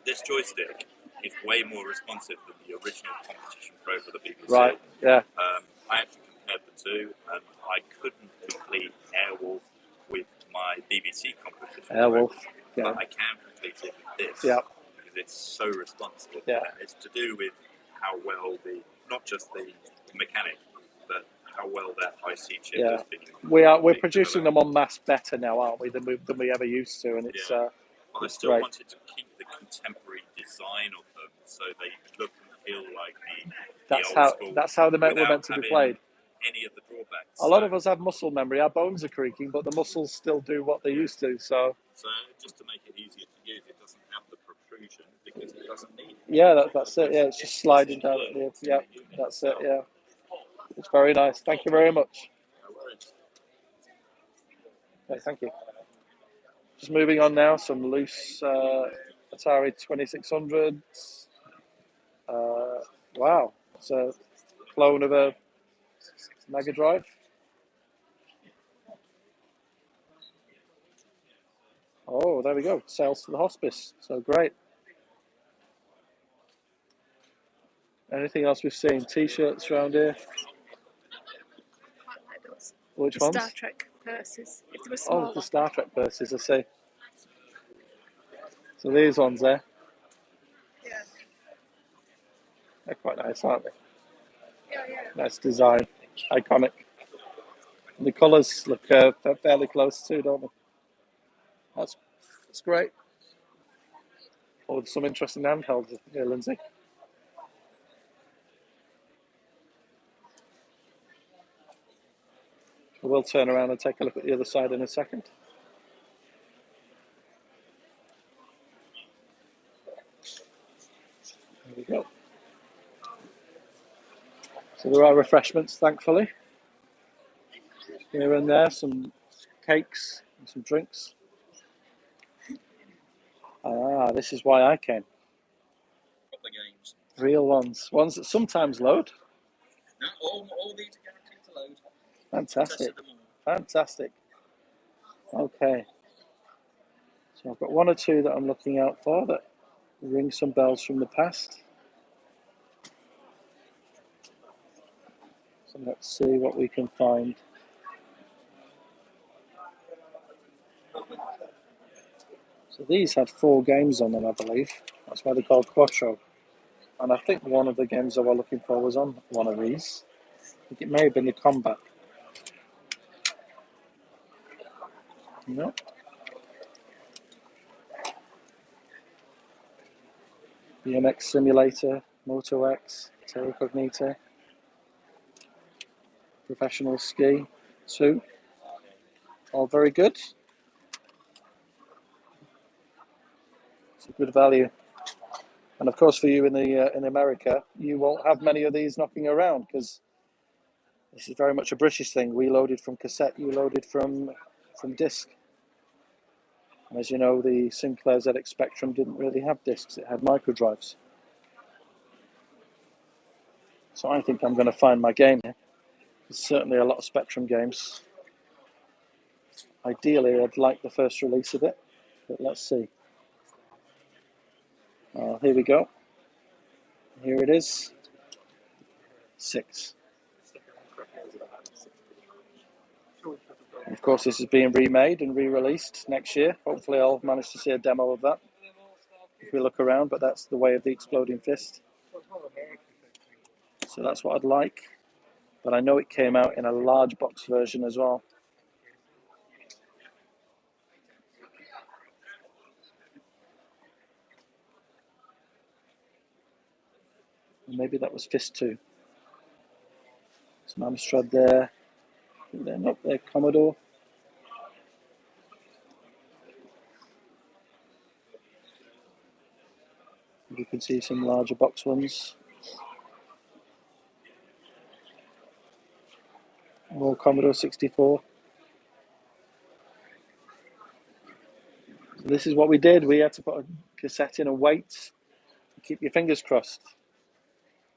this joystick is way more responsive than the original Competition Pro for the BBC. Right, yeah. I actually compared the two, and I couldn't complete Airwolf with my BBC Competition Airwolf, Pro, but I can complete it with this because it's so responsive. Yeah. And it's to do with how well not just the mechanic, but how well that IC chip has been. We're producing them en masse better now, aren't we, than we ever used to, and it's But I still great. wanted to keep the contemporary design of them, so they look and feel like the That's old school. That's how we're meant to be played. Any of the drawbacks. A lot of us have muscle memory. Our bones are creaking, but the muscles still do what they used to. So just to make it easier to use, it doesn't have the protrusion because it doesn't need it. yeah, that's it. Yeah, it's just sliding down. Yeah, that's it. Yeah, it's very nice. Thank you very much. No worries. Okay, thank you. Just moving on now. Some loose Atari 2600s. Wow, it's a clone of a Mega Drive. Oh, there we go. Sales to the hospice. So great. Anything else we've seen? T-shirts around here. Quite like those. Which The ones? Star Trek purses. If they were smaller. Oh, the Star Trek purses, I see. So these ones there. Yeah. They're quite nice, aren't they? Yeah. Nice design. Iconic. And the colours look fairly close too, don't they? That's great. Oh, there's some interesting handhelds here, Lindsay. We'll turn around and take a look at the other side in a second. There we go. So there are refreshments, thankfully. Here and there, some cakes and some drinks. Ah, this is why I came. Couple of games. Real ones. Ones that sometimes load. No, all these are guaranteed to load. Fantastic. Tested them all. Fantastic. Okay. So I've got one or two that I'm looking out for that ring some bells from the past. So let's see what we can find. So these had 4 games on them, I believe. That's why they're called Quattro. And I think one of the games I was looking for was on one of these. I think it may have been the Combat. No. BMX Simulator, Moto X, Terra Cognita, Professional Ski 2. All very good. It's a good value. And of course, for you in America, you won't have many of these knocking around because this is very much a British thing. We loaded from cassette, you loaded from disc. And as you know, the Sinclair ZX Spectrum didn't really have discs; it had micro drives. So I think I'm going to find my game here. There's certainly a lot of Spectrum games. Ideally, I'd like the first release of it, but let's see. Here we go. Here it is. 6. Of course, this is being remade and re-released next year. Hopefully, I'll manage to see a demo of that if we look around, but that's the way of the Exploding Fist. So that's what I'd like. But I know it came out in a large box version as well. Maybe that was Fist 2. Some Amstrad there. They're not there, Commodore. You can see some larger box ones. More Commodore 64. So this is what we did. We had to put a cassette in and wait. Keep your fingers crossed.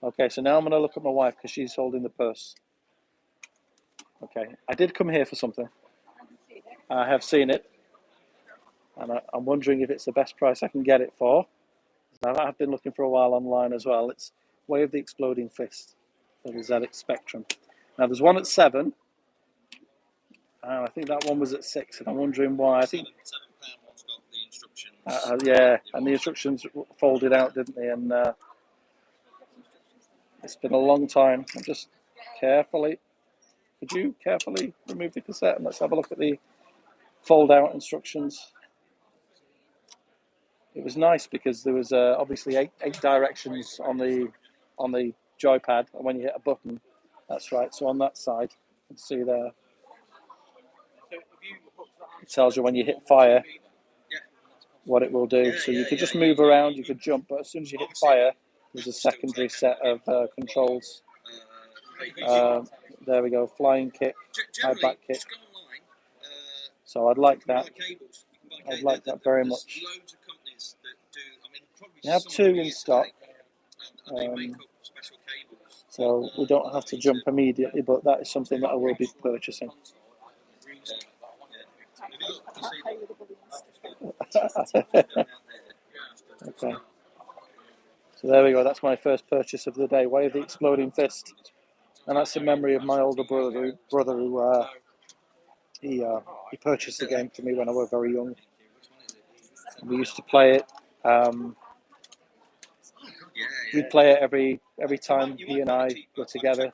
Okay, so now I'm going to look at my wife because she's holding the purse. Okay, I did come here for something. I have seen it. And I'm wondering if it's the best price I can get it for. I've been looking for a while online as well. It's Way of the Exploding Fist for the ZX Spectrum. Now there's one at 7. And I think that one was at 6. And I'm wondering why. I think £7 one's got the instructions. yeah, and the instructions folded out, didn't they? And it's been a long time. I'm just carefully. Could you carefully remove the cassette and let's have a look at the fold-out instructions? It was nice because there was obviously eight directions on the joypad, and when you hit a button, that's right. So on that side, you can see there. It tells you when you hit fire what it will do. So you could just move around, you could jump, but as soon as you hit fire, there's a secondary set of controls. There we go, flying kick, high back kick. So I'd like that. I'd like that very much. You have 2 in stock. So we don't have to jump immediately, but that is something that I will be purchasing. Okay. So there we go. That's my first purchase of the day. Way of the Exploding Fist, and that's in memory of my older brother who he purchased the game for me when I was very young. And we used to play it. We'd play it every time he and I were together,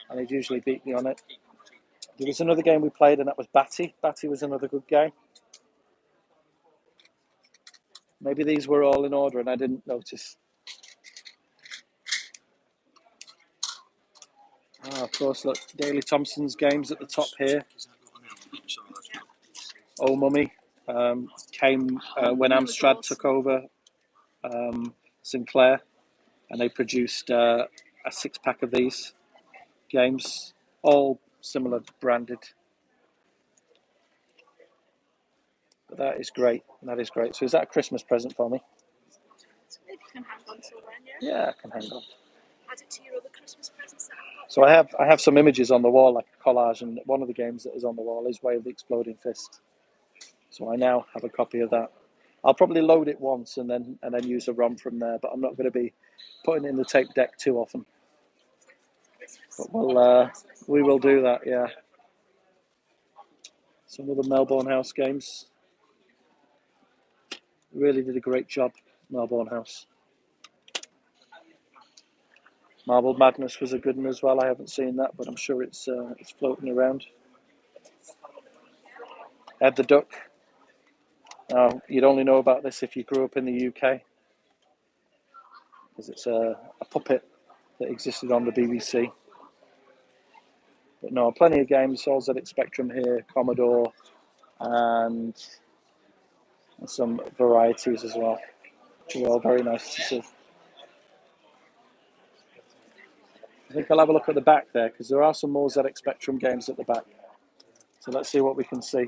and he'd usually beat me on it. There was another game we played, and that was Batty. Batty was another good game. Maybe these were all in order and I didn't notice. Ah, of course, look, Daley Thompson's games at the top here. Oh Mummy came when Amstrad took over Sinclair, and they produced a 6-pack of these games, all similar branded. But that is great. That is great. So is that a Christmas present for me? Maybe you can hang on till then, Yeah, I can hang on. Add it to your other Christmas presents that I've got. So I have some images on the wall, like a collage, and one of the games that is on the wall is Way of the Exploding Fist. So I now have a copy of that. I'll probably load it once and then use a ROM from there, but I'm not going to be putting it in the tape deck too often. But we will do that, yeah. Some of the Melbourne House games. Really did a great job, Melbourne House. Marble Madness was a good one as well. I haven't seen that, but I'm sure it's floating around. Ed the Duck. Now, you'd only know about this if you grew up in the UK, because it's a puppet that existed on the BBC. But no, plenty of games, all ZX Spectrum here, Commodore, and some varieties as well, which are all very nice to see. I think I'll have a look at the back there, because there are some more ZX Spectrum games at the back. So let's see what we can see.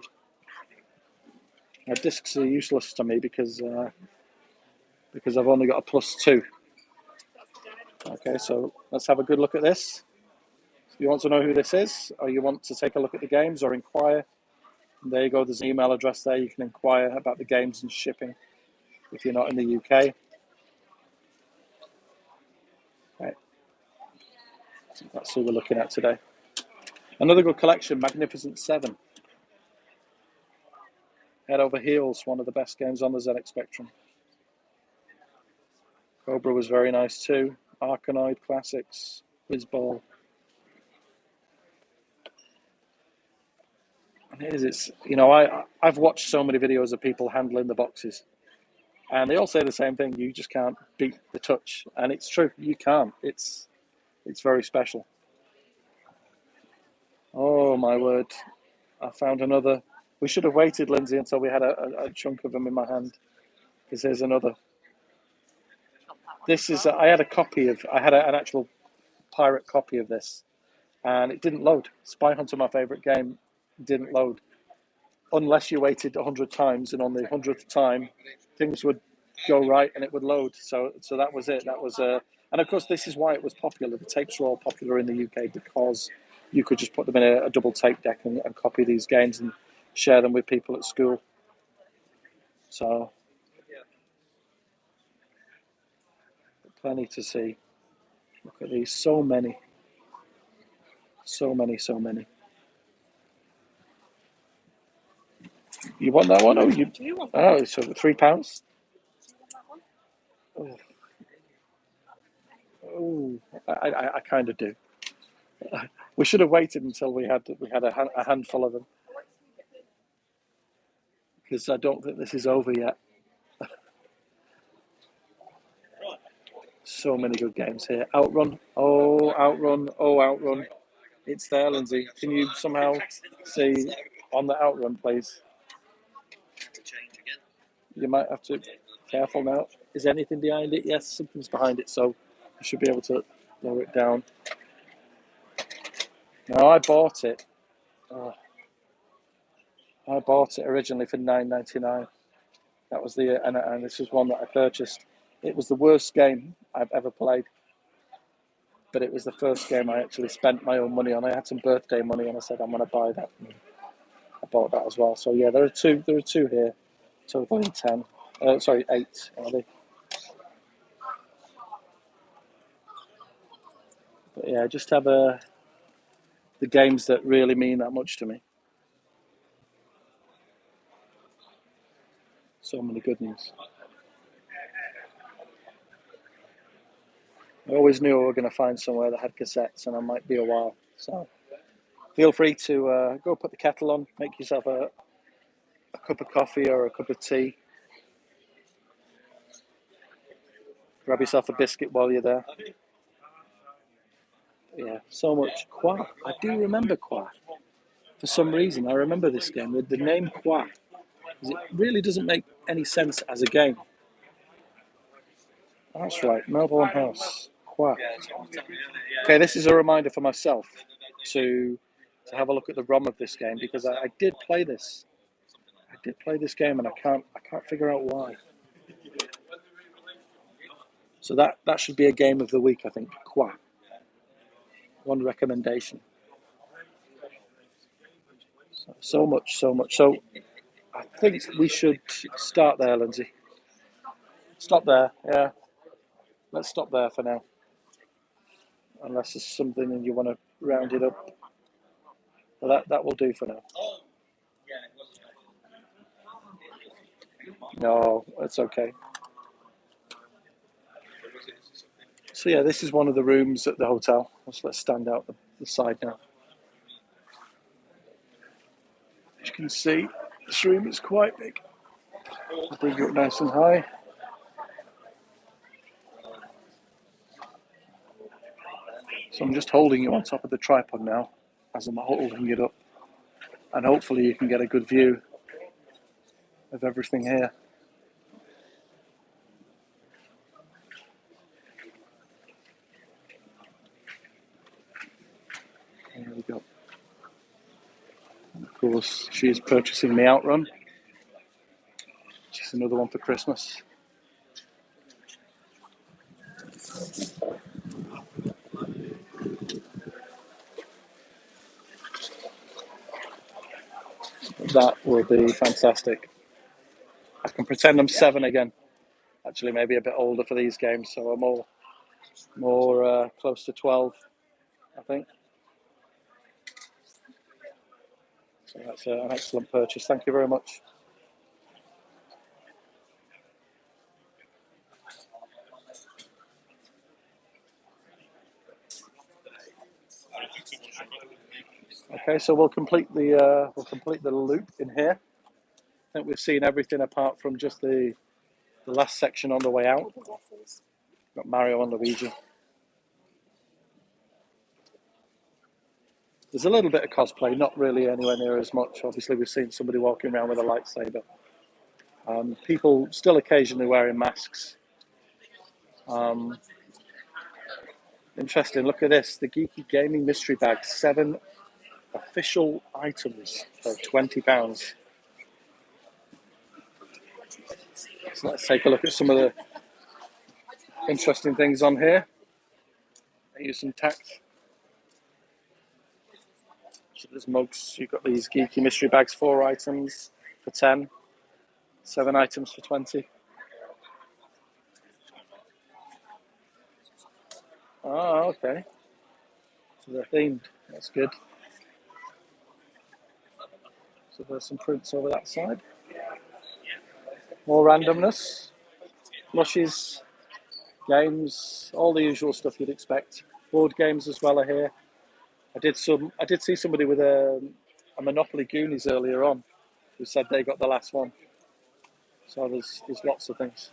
Now, discs are useless to me because I've only got a +2. Okay, so let's have a good look at this. If you want to know who this is, or you want to take a look at the games or inquire, there you go, there's an email address there. You can inquire about the games and shipping if you're not in the UK. Right. So that's who we're looking at today. Another good collection, Magnificent 7. Head Over Heels, one of the best games on the ZX Spectrum. Cobra was very nice too. Arkanoid Classics, Whizball. It's I've watched so many videos of people handling the boxes, and they all say the same thing: you just can't beat the touch, and it's true. You can't. It's very special. Oh my word! I found another. We should have waited, Lindsay, until we had a chunk of them in my hand, because there's another. This is. I had a copy of. I had an actual pirate copy of this, and it didn't load. Spy Hunter, my favorite game, didn't load. Unless you waited 100 times, and on the 100th time, things would go right and it would load. So that was it. That was and of course, this is why it was popular. The tapes were all popular in the UK because you could just put them in a double tape deck and copy these games and share them with people at school. So plenty to see. Look at these. So many. So many. So many. You want that one? Oh, so £3. Oh, I kind of do. We should have waited until we had a handful of them, because I don't think this is over yet. So many good games here. Outrun. Oh, Outrun. Oh, Outrun. It's there, Lindsay. Can you somehow see on the Outrun, please? You might have to be careful now. Is anything behind it? Yes, something's behind it, so you should be able to lower it down. No, I bought it. Oh. I bought it originally for $9.99. That was and this was one that I purchased. It was the worst game I've ever played, but it was the first game I actually spent my own money on. I had some birthday money, and I said I'm going to buy that. And I bought that as well. So yeah, there are two here, totaling 10. 8 are they? But yeah, just have the games that really mean that much to me. So many good ones. I always knew we were going to find somewhere that had cassettes, and I might be a while. So feel free to go put the kettle on, make yourself a cup of coffee or a cup of tea, Grab yourself a biscuit while you're there. Yeah, so much. Qua. I do remember Qua. For some reason, I remember this game with the name Qua. It really doesn't make any sense as a game. That's right, Melbourne House. Qua. Okay, this is a reminder for myself to have a look at the ROM of this game because I did play this. I did play this game and I can't figure out why. So that should be a game of the week, I think. Qua. One recommendation. So much. So I think we should start there, Lindsay. Stop there, yeah. Let's stop there for now. Unless there's something and you want to round it up. Well, that will do for now. No, it's okay. So yeah, this is one of the rooms at the hotel. Let's stand out the side now. As you can see, this room is quite big. I'll bring you up nice and high. So I'm just holding you on top of the tripod now as I'm holding it up. And hopefully you can get a good view of everything here. There we go. And of course, she's purchasing the Outrun. Just another one for Christmas. That will be fantastic. I can pretend I'm 7 again. Actually, maybe a bit older for these games, so I'm more close to 12, I think. So that's an excellent purchase. Thank you very much. Okay, so we'll complete the loop in here. I think we've seen everything apart from just the last section on the way out. Got Mario and Luigi. There's a little bit of cosplay, not really anywhere near as much. Obviously, we've seen somebody walking around with a lightsaber. People still occasionally wearing masks. Interesting, look at this. The Geeky Gaming Mystery Bag. 7 official items for £20. So let's take a look at some of the interesting things on here. I use some tact. So there's mugs. You've got these Geeky Mystery Bags, 4 items for 10. 7 items for 20. Oh, okay. So they're themed. That's good. So there's some prints over that side. More randomness. Plushes, games, all the usual stuff you'd expect. Board games as well are here. I did see somebody with a Monopoly Goonies earlier on who said they got the last one. So there's lots of things.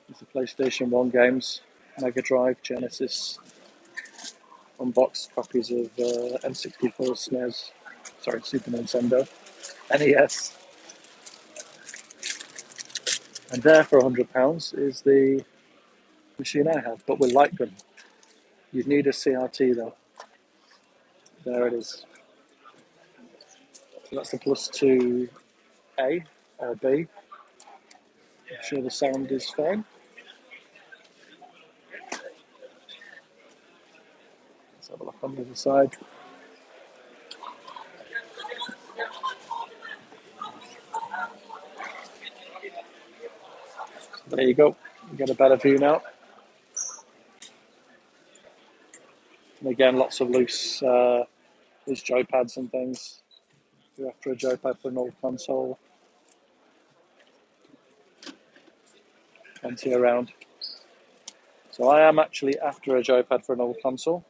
There's the PlayStation 1 games, Mega Drive, Genesis, unboxed copies of N64, SNES, Super Nintendo, NES. And there for £100 is the machine I have, but with light gun. You'd need a CRT though. There it is. So that's the plus 2A or B. I'm sure the sound is fine. Let's have a look on the other side. There you go. You get a better view now. And again, lots of loose joypads and things. If you're after a joypad for an old console, plenty around. So I am actually after a joypad for an old console,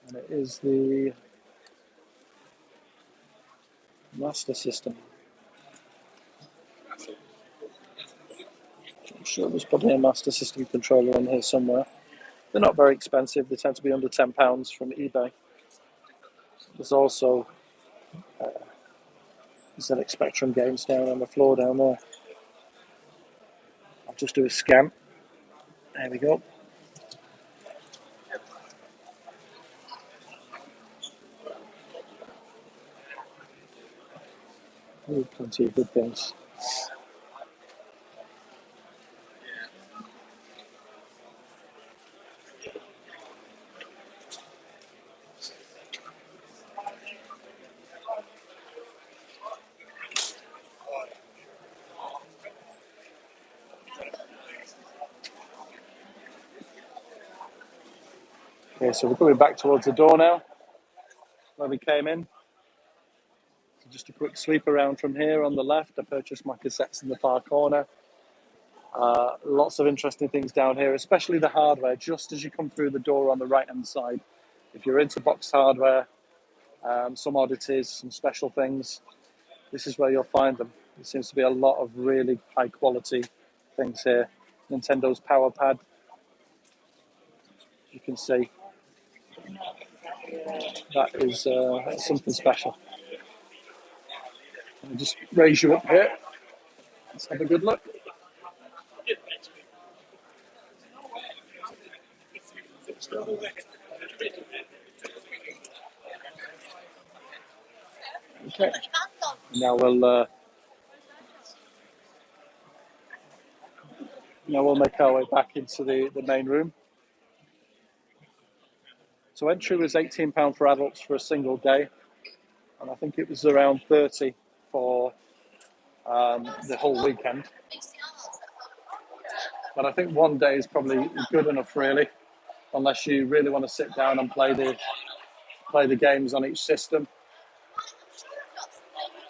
and it is the Master System. sure there's probably a Master System controller in here somewhere. They're not very expensive. They tend to be under £10 from eBay. There's also ZX Spectrum games down on the floor down there. I'll just do a scan. There we go. Ooh, plenty of good things. Okay, so we're going back towards the door now, where we came in. So just a quick sweep around from here on the left. I purchased my cassettes in the far corner. Lots of interesting things down here, especially the hardware, just as you come through the door on the right-hand side. If you're into box hardware, some oddities, some special things, this is where you'll find them. There seems to be a lot of really high-quality things here. Nintendo's Power Pad, you can see, that is that's something special. I'll just raise you up here. Let's have a good look. Okay. Now we'll make our way back into the main room. So entry was £18 for adults for a single day, and I think it was around 30 for the whole weekend. But I think one day is probably good enough, really, unless you really want to sit down and play the games on each system.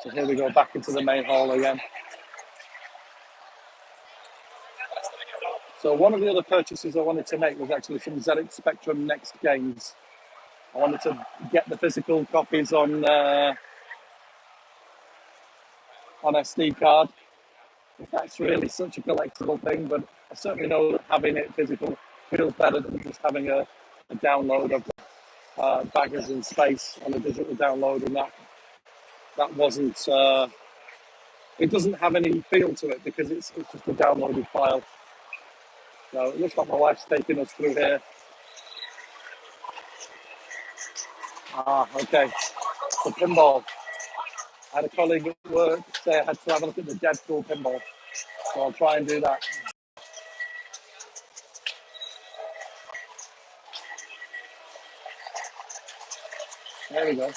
So here we go back into the main hall again. So one of the other purchases I wanted to make was actually some ZX Spectrum Next games. I wanted to get the physical copies on SD card. If that's really such a collectible thing, but I certainly know that having it physical feels better than just having a download of baggers in space on a digital download, and that wasn't. It doesn't have any feel to it because it's just a downloaded file. So it looks like my wife's taking us through here. Okay. The pinball. I had a colleague at work say I had to have a look at the Deadpool pinball. So I'll try and do that. There we go.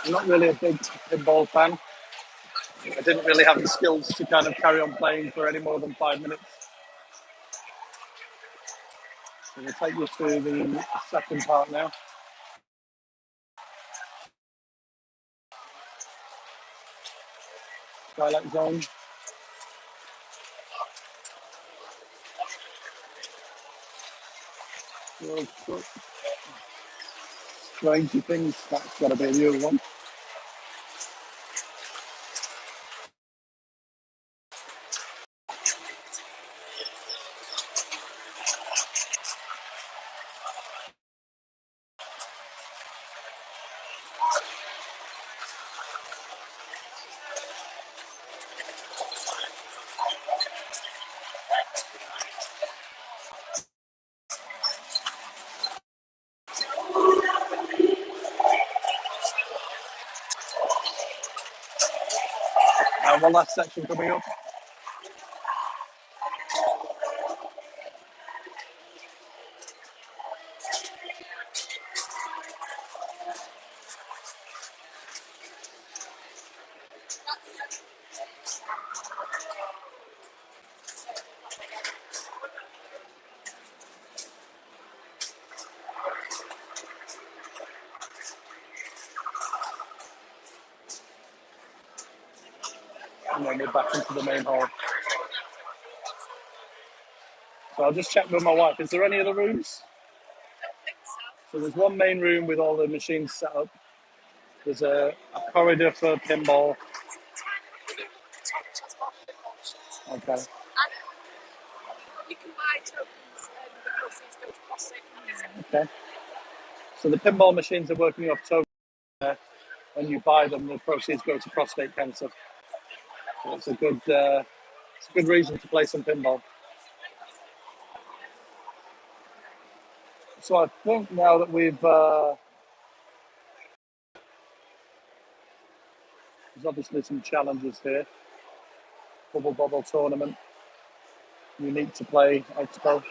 I'm not really a big pinball fan. I didn't really have the skills to kind of carry on playing for any more than 5 minutes. So we'll take you through the second part now. Twilight Zone. Stranger Things, that's got to be a new one. One last section coming up. And then we're back into the main hall. So I'll just check with my wife. Is there any other rooms? So there's one main room with all the machines set up. There's a corridor for pinball. Okay. And you can buy tokens and the proceeds go to prostate cancer. Okay. So the pinball machines are working off tokens there. When you buy them, the proceeds go to prostate cancer. So it's a good reason to play some pinball. So I think now that there's obviously some challenges here. Bubble Bobble tournament. Unique to play Expo.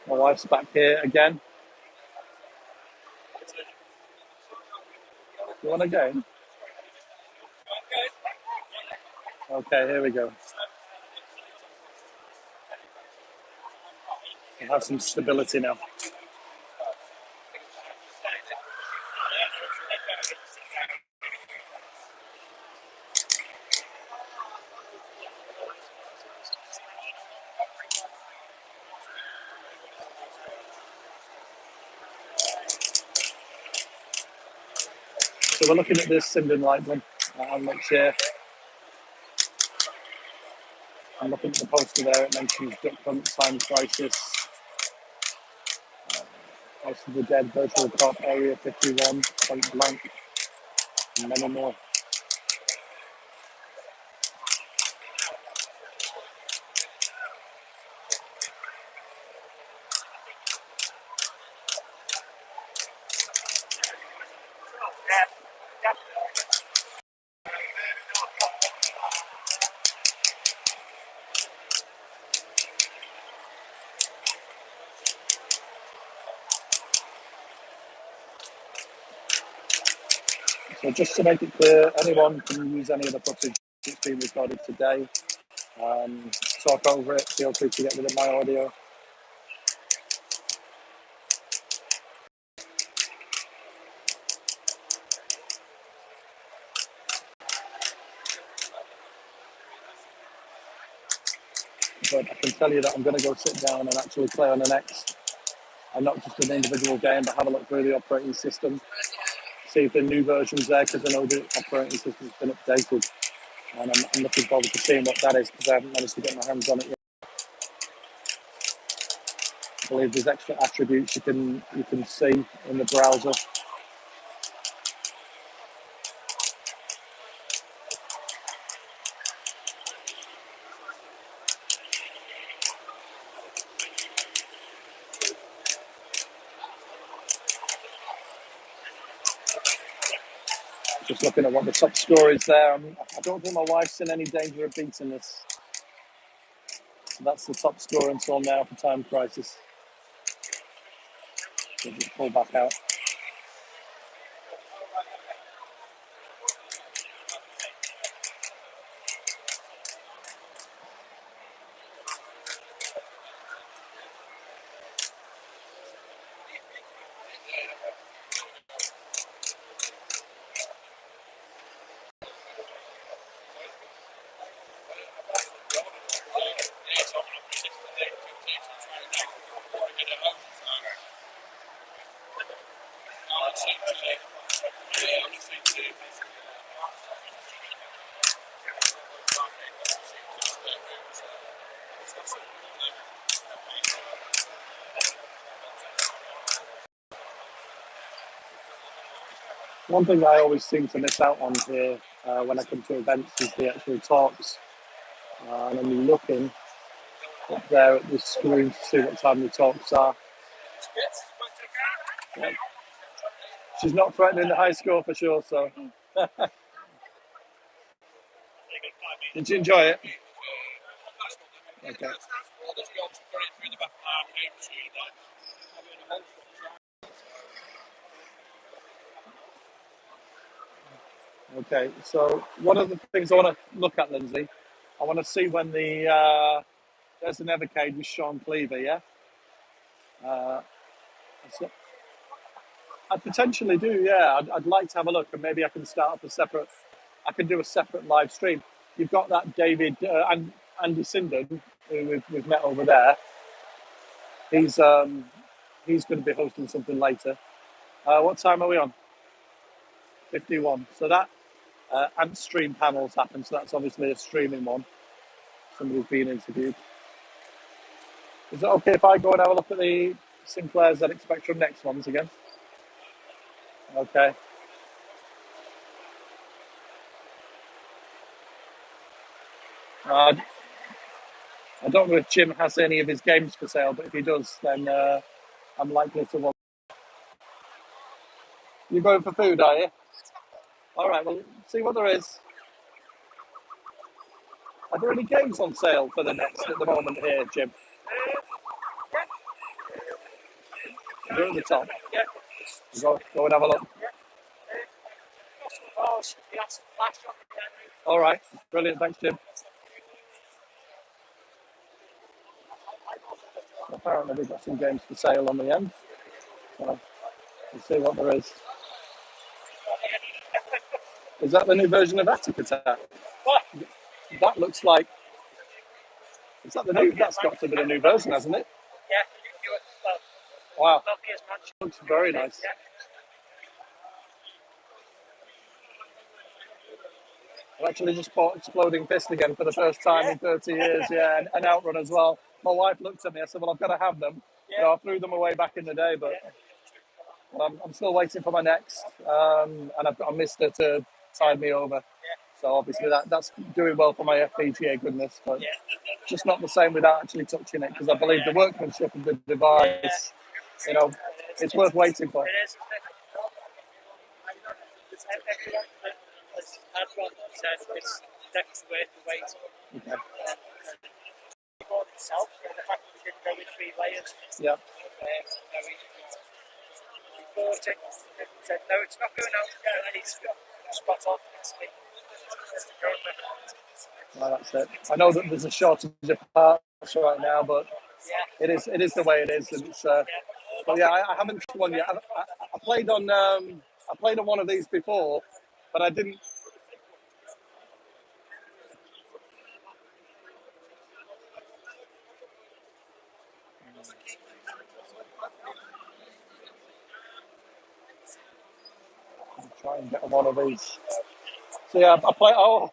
My wife's back here again. You want a game? Okay, here we go. We'll have some stability now. So we're looking at this Sinden Light one on next year. I'm looking at the poster there, it mentions Duck Hunt, Time Crisis, House of the Dead, Virtual Cop, Area 51, Point Blank, and many more. So just to make it clear, anyone can use any of the footage that's been recorded today. Talk over it, feel free to get rid of my audio. But I can tell you that I'm going to go sit down and actually play on an X, and not just an individual game, but have a look through the operating system, see if the new version's there, because I know the operating system's been updated. And I'm looking forward to seeing what that is, because I haven't managed to get my hands on it yet. I believe there's extra attributes you can see in the browser. Just looking at what the top score is there. I don't think my wife's in any danger of beating this. So that's the top score until now for Time Crisis. So just pull back out. One thing I always seem to miss out on here when I come to events is the actual talks. And I'm looking up there at the screen to see what time the talks are. Yeah. She's not threatening the high score for sure. So, did you enjoy it? Okay. Okay. So one of the things I want to look at, Lindsay, I want to see when there's an Evercade with Sean Cleaver. Yeah. Uh, so I potentially do. Yeah. I'd like to have a look, and maybe I can start up a separate. I can do a separate live stream. You've got that David and Andy Sinden, who we've met over there. He's going to be hosting something later. What time are we on? 51. So that Ant Stream panels happen. So that's obviously a streaming one. Somebody's being interviewed. Is it okay if I go and have a look at the Sinclair ZX Spectrum next ones again? Okay. I don't know if Jim has any of his games for sale, but if he does, then I'm likely to want. You're going for food, are you? All right. Well, see what there is. Are there any games on sale for the next at the moment here, Jim? They're at the top. Go and have a look. All right. Brilliant. Thanks, Jim. Apparently, we've got some games for sale on the end. So we'll see what there is. Is that the new version of Attic Attack? That looks like. Is that the new? That's got to be the new version, hasn't it? Wow. Looks very nice. I've actually just bought Exploding Fist again for the first time in 30 years, yeah, and Outrun as well. My wife looked at me, I said, well, I've got to have them. You know, I threw them away back in the day, but I'm still waiting for my next, and I've got a mister to tide me over. So obviously that's doing well for my FPGA goodness, but just not the same without actually touching it, because I believe the workmanship of the device, you know, it's worth waiting for. It's definitely worth the wait. Okay. Keyboard itself, the fact that we didn't go in 3 layers. Yeah. We bought it and said, no, it's not going out. And it's spot on. Well, that's it. I know that there's a shortage of parts right now, but it is the way it is, and it's. But yeah, I haven't seen one yet. I played on one of these before, but I didn't. Try and get one of these. So yeah, I play. Oh,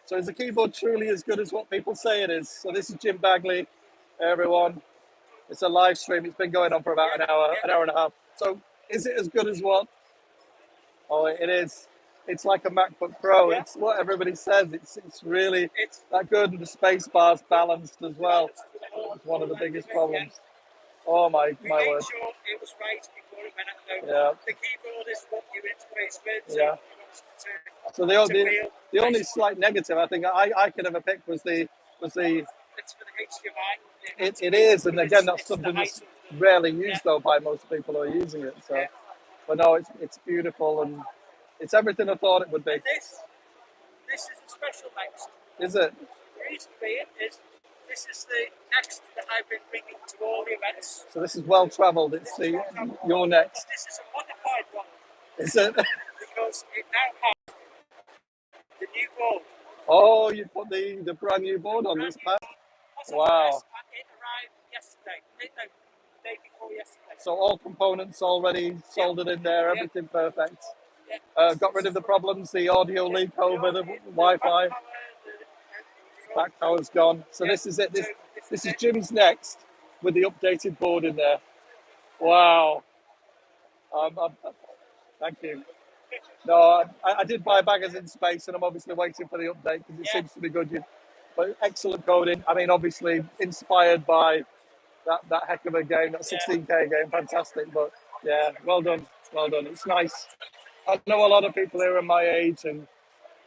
so is the keyboard truly as good as what people say it is? So this is Jim Bagley, everyone. It's a live stream. It's been going on for about an hour and a half. So is it as good as what? Oh, it is. It's like a MacBook Pro. It's what everybody says. It's really that good, and the space bar's balanced as well. It's one of the biggest problems. Oh my word. We made sure it was right before it went out. The keyboard is what you interface with. Yeah. So the only slight negative I think I could ever pick was the. It's for the HDMI. It is, and again that's something that's rarely used though by most people who are using it. So, but no, it's beautiful and it's everything I thought it would be. This is a special next. Is it? The reason being is this is the next that I've been bringing to all the events. So this is well travelled. It's your next. This is a modified one. Is it? Because it now has the new board. Oh, you put the brand new board on this pad? Wow. It arrived yesterday. The day before yesterday. So all components already soldered in there, everything perfect. Got rid of the problems, the audio leak over the Wi-Fi. Back power's gone. So this is it. This is Jim's next with the updated board in there. Wow. Thank you. No, I did buy Baggers in Space, and I'm obviously waiting for the update because it seems to be good. But excellent coding. I mean, obviously inspired by that heck of a game, that 16K game, fantastic. But Yeah, well done, well done. It's nice. I know a lot of people here are my age,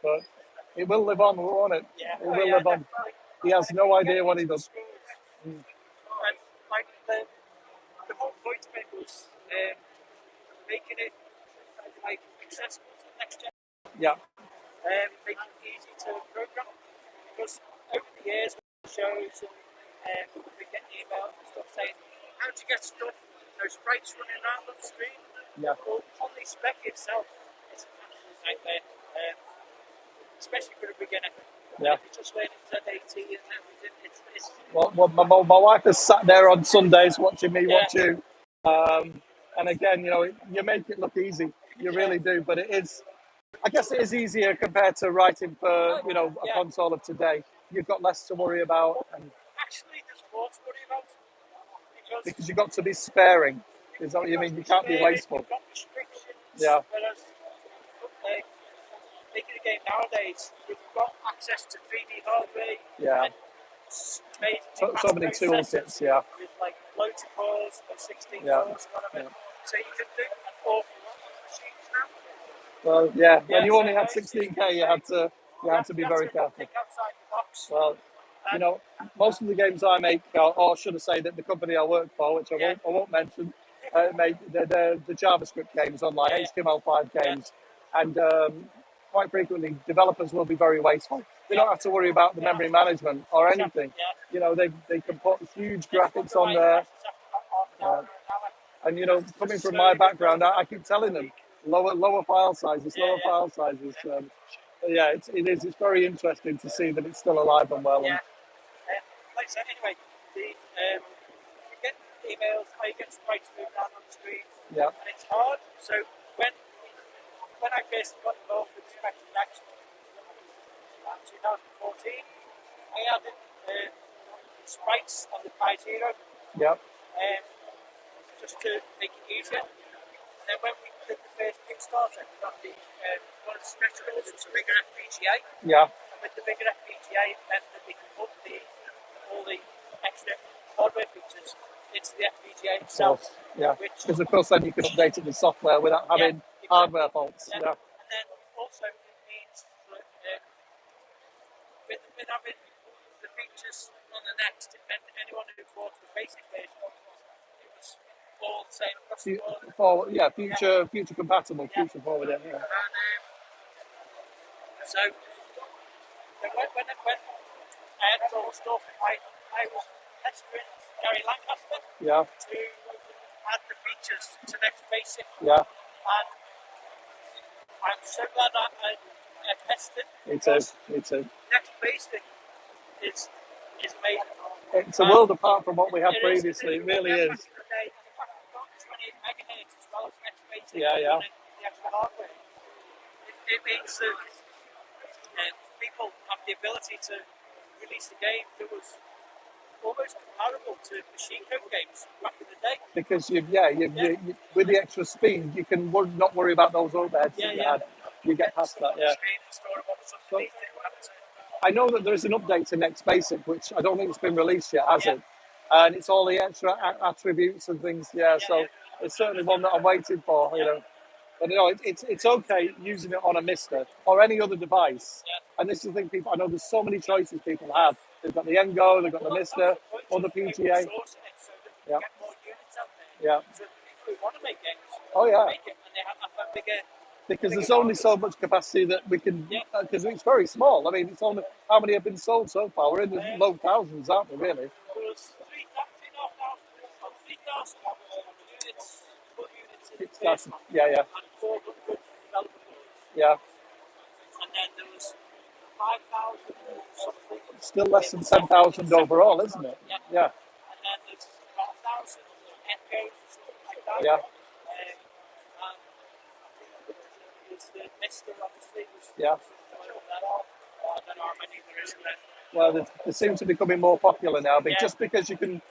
but it will live on, won't it? Yeah, It will live on. definitely. He has no idea what he does. And like the whole point of it was making it like accessible to the next generation, Yeah, making it easy to program. Because over the years, shows and we get emails and stuff saying, "How do you get stuff? No sprites running around on the screen." yeah. Well, on the spec itself, it's an absolute nightmare, especially for a beginner. Yeah. If you're just learning Z80 and everything, it's Well, my wife has sat there on Sundays watching me yeah, watch you. And again, you make it look easy. You really do. But it is, I guess it is easier compared to writing for, a yeah. console of today. You've got less to worry about Actually, there's more to worry about because you've got to be sparing. Is that what you mean? You can't be wasteful. You've got restrictions. Yeah. Whereas making a game nowadays, you've got access to 3D hardware. Yeah. And So many toolkits, yeah. With like loads of cores, 16 Yeah. cores, whatever. Yeah. So you can do an awful lot with machines now. Well, yeah. When you only had 16K, you had to be very careful. Think outside the box. Well, most of the games I make, or should I say that the company I work for, which I won't mention, make the JavaScript games online, HTML5 games, and quite frequently developers will be very wasteful. They don't have to worry about the memory management or anything. They can put huge graphics on there. And coming from my background, I keep telling them lower file sizes, lower file sizes. Yeah, it's very interesting to see that it's still alive and well. Yeah. Like I said, anyway, you get emails, how you get sprites moved down on the screen, Yeah. and it's hard. So when I first got involved with Spectrum Next in 2014, I added sprites on the Pi Zero Yeah. just to make it easier. And then when we did the first Kickstarter, we got one of the stretch goals was a bigger FPGA. Yeah. And with the bigger FPGA, it meant that we could put all the extra hardware features into the FPGA itself. Yeah. Because of course then you can update it with software without having hardware faults. Yeah. And then also it means that with having the features on the Next, it meant that anyone who bought the basic version, it was all the same across the board. Future compatible, future forward. Yeah. And so when I had all the stuff, I was pestering Gary Lancaster to add the features to Next Basic. Yeah. And I'm so glad that I pestered. Me too. Next Basic is made. It's a world apart from what we had previously. It really is. In fact, we've got 28 megahertz as well as Next Basic. Yeah. The extra hardware. It means that people have the ability to release a game that was almost comparable to machine code games back in the day. Because you with the extra speed, you can not worry about those overheads that you had. You get past that. Yeah. So, I know that there's an update to Next Basic, which I don't think it's been released yet, has it? And it's all the extra attributes and things. So it's certainly one that I'm waiting for. But it's okay using it on a Mister or any other device. And this is the thing, I know there's so many choices people have. They've got the Engo, they've got the Mister, or the PGA. Yeah. So if we want to make games, Oh yeah. make it, and they have a bigger. Because there's only so much capacity that we can, because it's very small. I mean, it's only, how many have been sold so far? We're in the low thousands, aren't we, really? There was 3,000 units, full units in the first one, Yeah. and 400 development. Yeah. And then there was 5,000 something. Still less than 10,000 overall, isn't it? Yeah. And then there's about 1,000 echoes and stuff like that. Yeah. The Mister obviously was Yeah. I don't know how many there is left. Well, they seem to be becoming more popular now, just because you can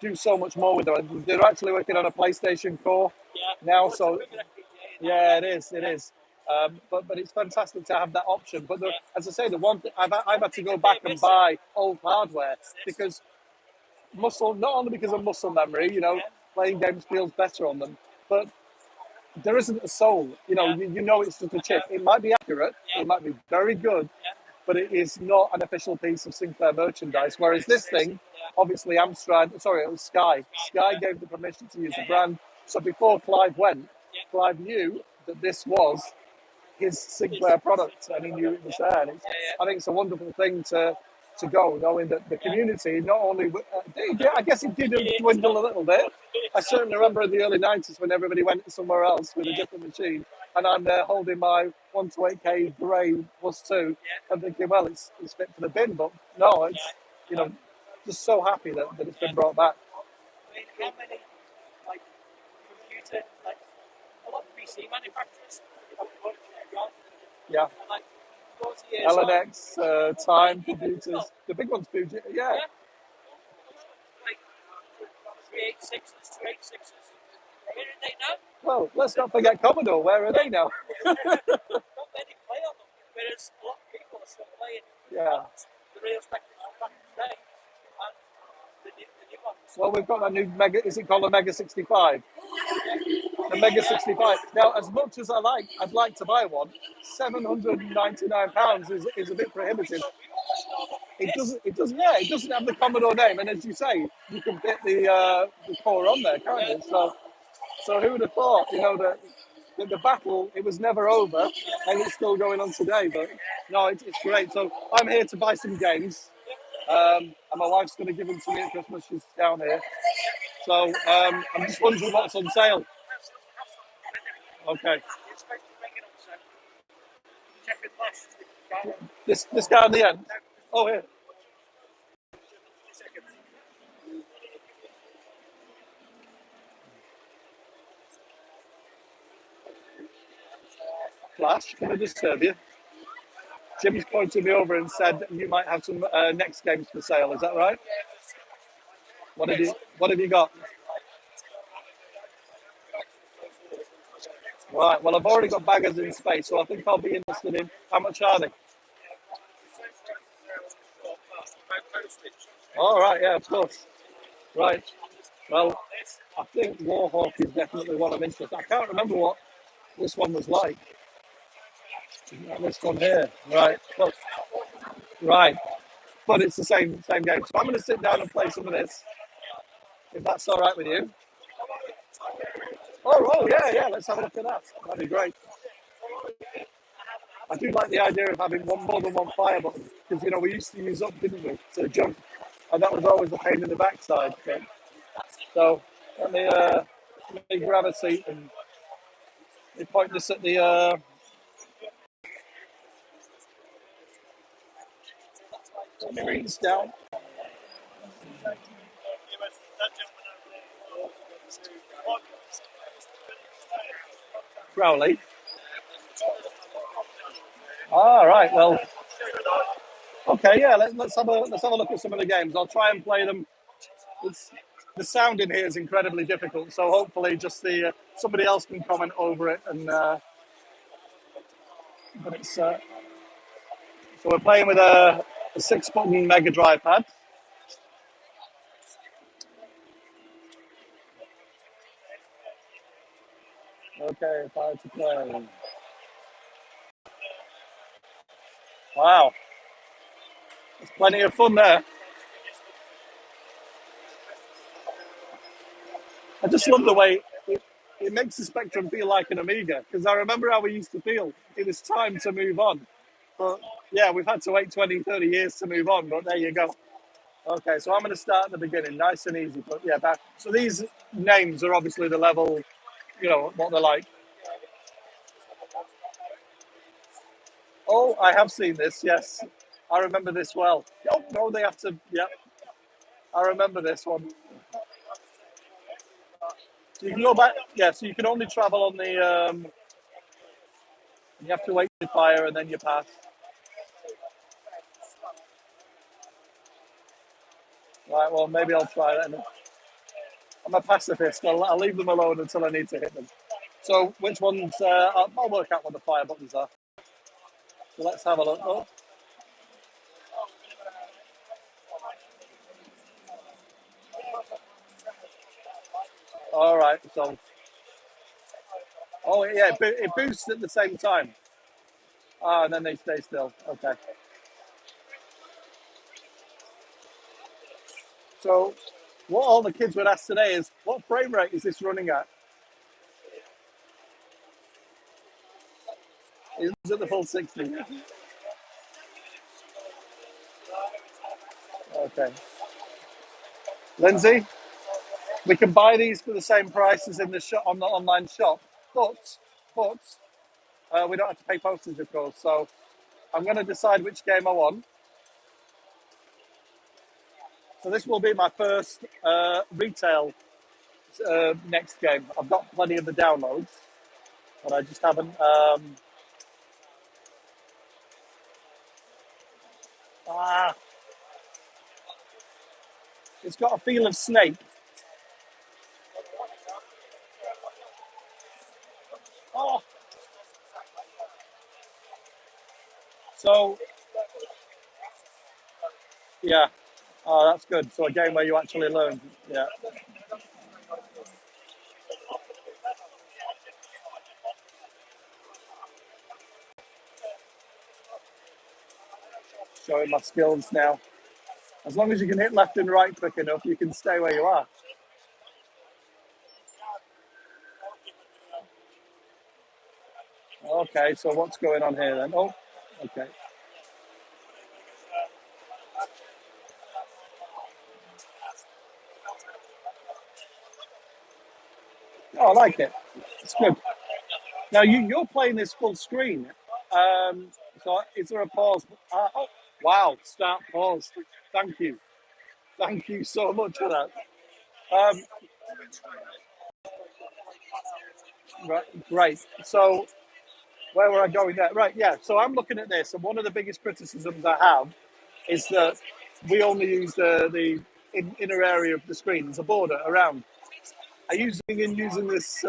do so much more with them. They're actually working on a PlayStation core now, so it is. But it's fantastic to have that option. But as I say, the one thing I've had to go back and buy old hardware because not only because of muscle memory, playing games feels better on them, but there isn't a soul. You know it's just a chip. It might be accurate, it might be very good, but it is not an official piece of Sinclair merchandise. Whereas this thing, obviously Amstrad, sorry, it was Sky. Sky gave the permission to use the brand. So before Clive went, Clive knew that this was his Sinclair product, and he knew it was there. And I think it's a wonderful thing to go, knowing that the community not only, I guess it did dwindle a little bit. I certainly remember in the early 90s when everybody went somewhere else with a different machine, and I'm there holding my 128K grey plus two, and thinking, well, it's fit for the bin, but no, it's, just so happy that it's been brought back. I mean, how many like computer like a lot of PC manufacturers have worked on Yeah. like 40 years LNX, Time, computers, the big ones, Fuji, yeah. Like 386s, 286s. Where are they now? Well, let's not forget Commodore. Where are they now? Not many play on them, whereas a lot of people are still playing Yeah. the real spectrum back in the day and the new ones. Well, we've got that new Mega. Is it called a Mega 65? The Mega 65. Now, as much as I'd like to buy one. £799 is a bit prohibitive. It doesn't. Yeah, it doesn't have the Commodore name, and as you say, you can fit the core on there, can't you? So who would have thought? That the battle, it was never over, and it's still going on today. But no, it's great. So I'm here to buy some games, and my wife's going to give them to me at Christmas. She's down here. So I'm just wondering what's on sale. Okay. This guy on the end. Oh, here. Flash, can I disturb you? Jim's pointed me over and said that you might have some next games for sale. Is that right? What have you got? Right. Well, I've already got baggers in space, so I think I'll be interested in how much are they? All right. Yeah, of course. Right. Well, I think Warhawk is definitely one I'm interested. I can't remember what this one was like. This one here. Right. Well, right. But it's the same game. So I'm going to sit down and play some of this, if that's all right with you. Oh, yeah. Let's have a look at that. That'd be great. I do like the idea of having more than one fire button because we used to use up, didn't we, to jump, and that was always the pain in the backside. So let me grab a seat and point this at the. Let me bring this down. Crowley. All right. Well. Okay. Yeah. Let's have a look at some of the games. I'll try and play them. The sound in here is incredibly difficult, so hopefully just somebody else can comment over it. And but it's so we're playing with a 6-button Mega Drive pad. Okay, fire to play. Wow, there's plenty of fun there. I just love the way it makes the Spectrum feel like an Amiga, because I remember how we used to feel. It was time to move on. But yeah, we've had to wait 20, 30 years to move on, but there you go. Okay, so I'm going to start at the beginning, nice and easy. But yeah, back. So these names are obviously the level, what they're like. Oh, I have seen this, yes. I remember this well. Oh, no, they have to, yeah. I remember this one. So you can go back, yeah, so you can only travel on the, you have to wait to fire and then you pass. Right, well, maybe I'll try that. I'm a pacifist. I'll leave them alone until I need to hit them. So which ones, I'll work out what the fire buttons are. So let's have a look. Oh. All right, so Oh yeah, it boosts at the same time. Ah, and then they stay still. Okay. So, what all the kids would ask today is, what frame rate is this running at? Is it the full 60? Okay. Lindsay, we can buy these for the same price as in the shop on the online shop, but we don't have to pay postage, of course. So I'm going to decide which game I want. So this will be my first retail next game. I've got plenty of the downloads, but I just haven't. Ah, it's got a feel of Snake. Oh, so yeah. Oh, that's good. So a game where you actually learn. Yeah. Showing my skills now. As long as you can hit left and right quick enough, you can stay where you are. Okay, so what's going on here then? Oh, okay. Oh, I like it. It's good. Now you're playing this full screen. Um, so is there a pause? Oh, wow! Start pause. Thank you. Thank you so much for that. Um, right, great. So where were I going there? Right, yeah. So I'm looking at this, and one of the biggest criticisms I have is that we only use the inner area of the screen. There's a border around. Are you zooming in using this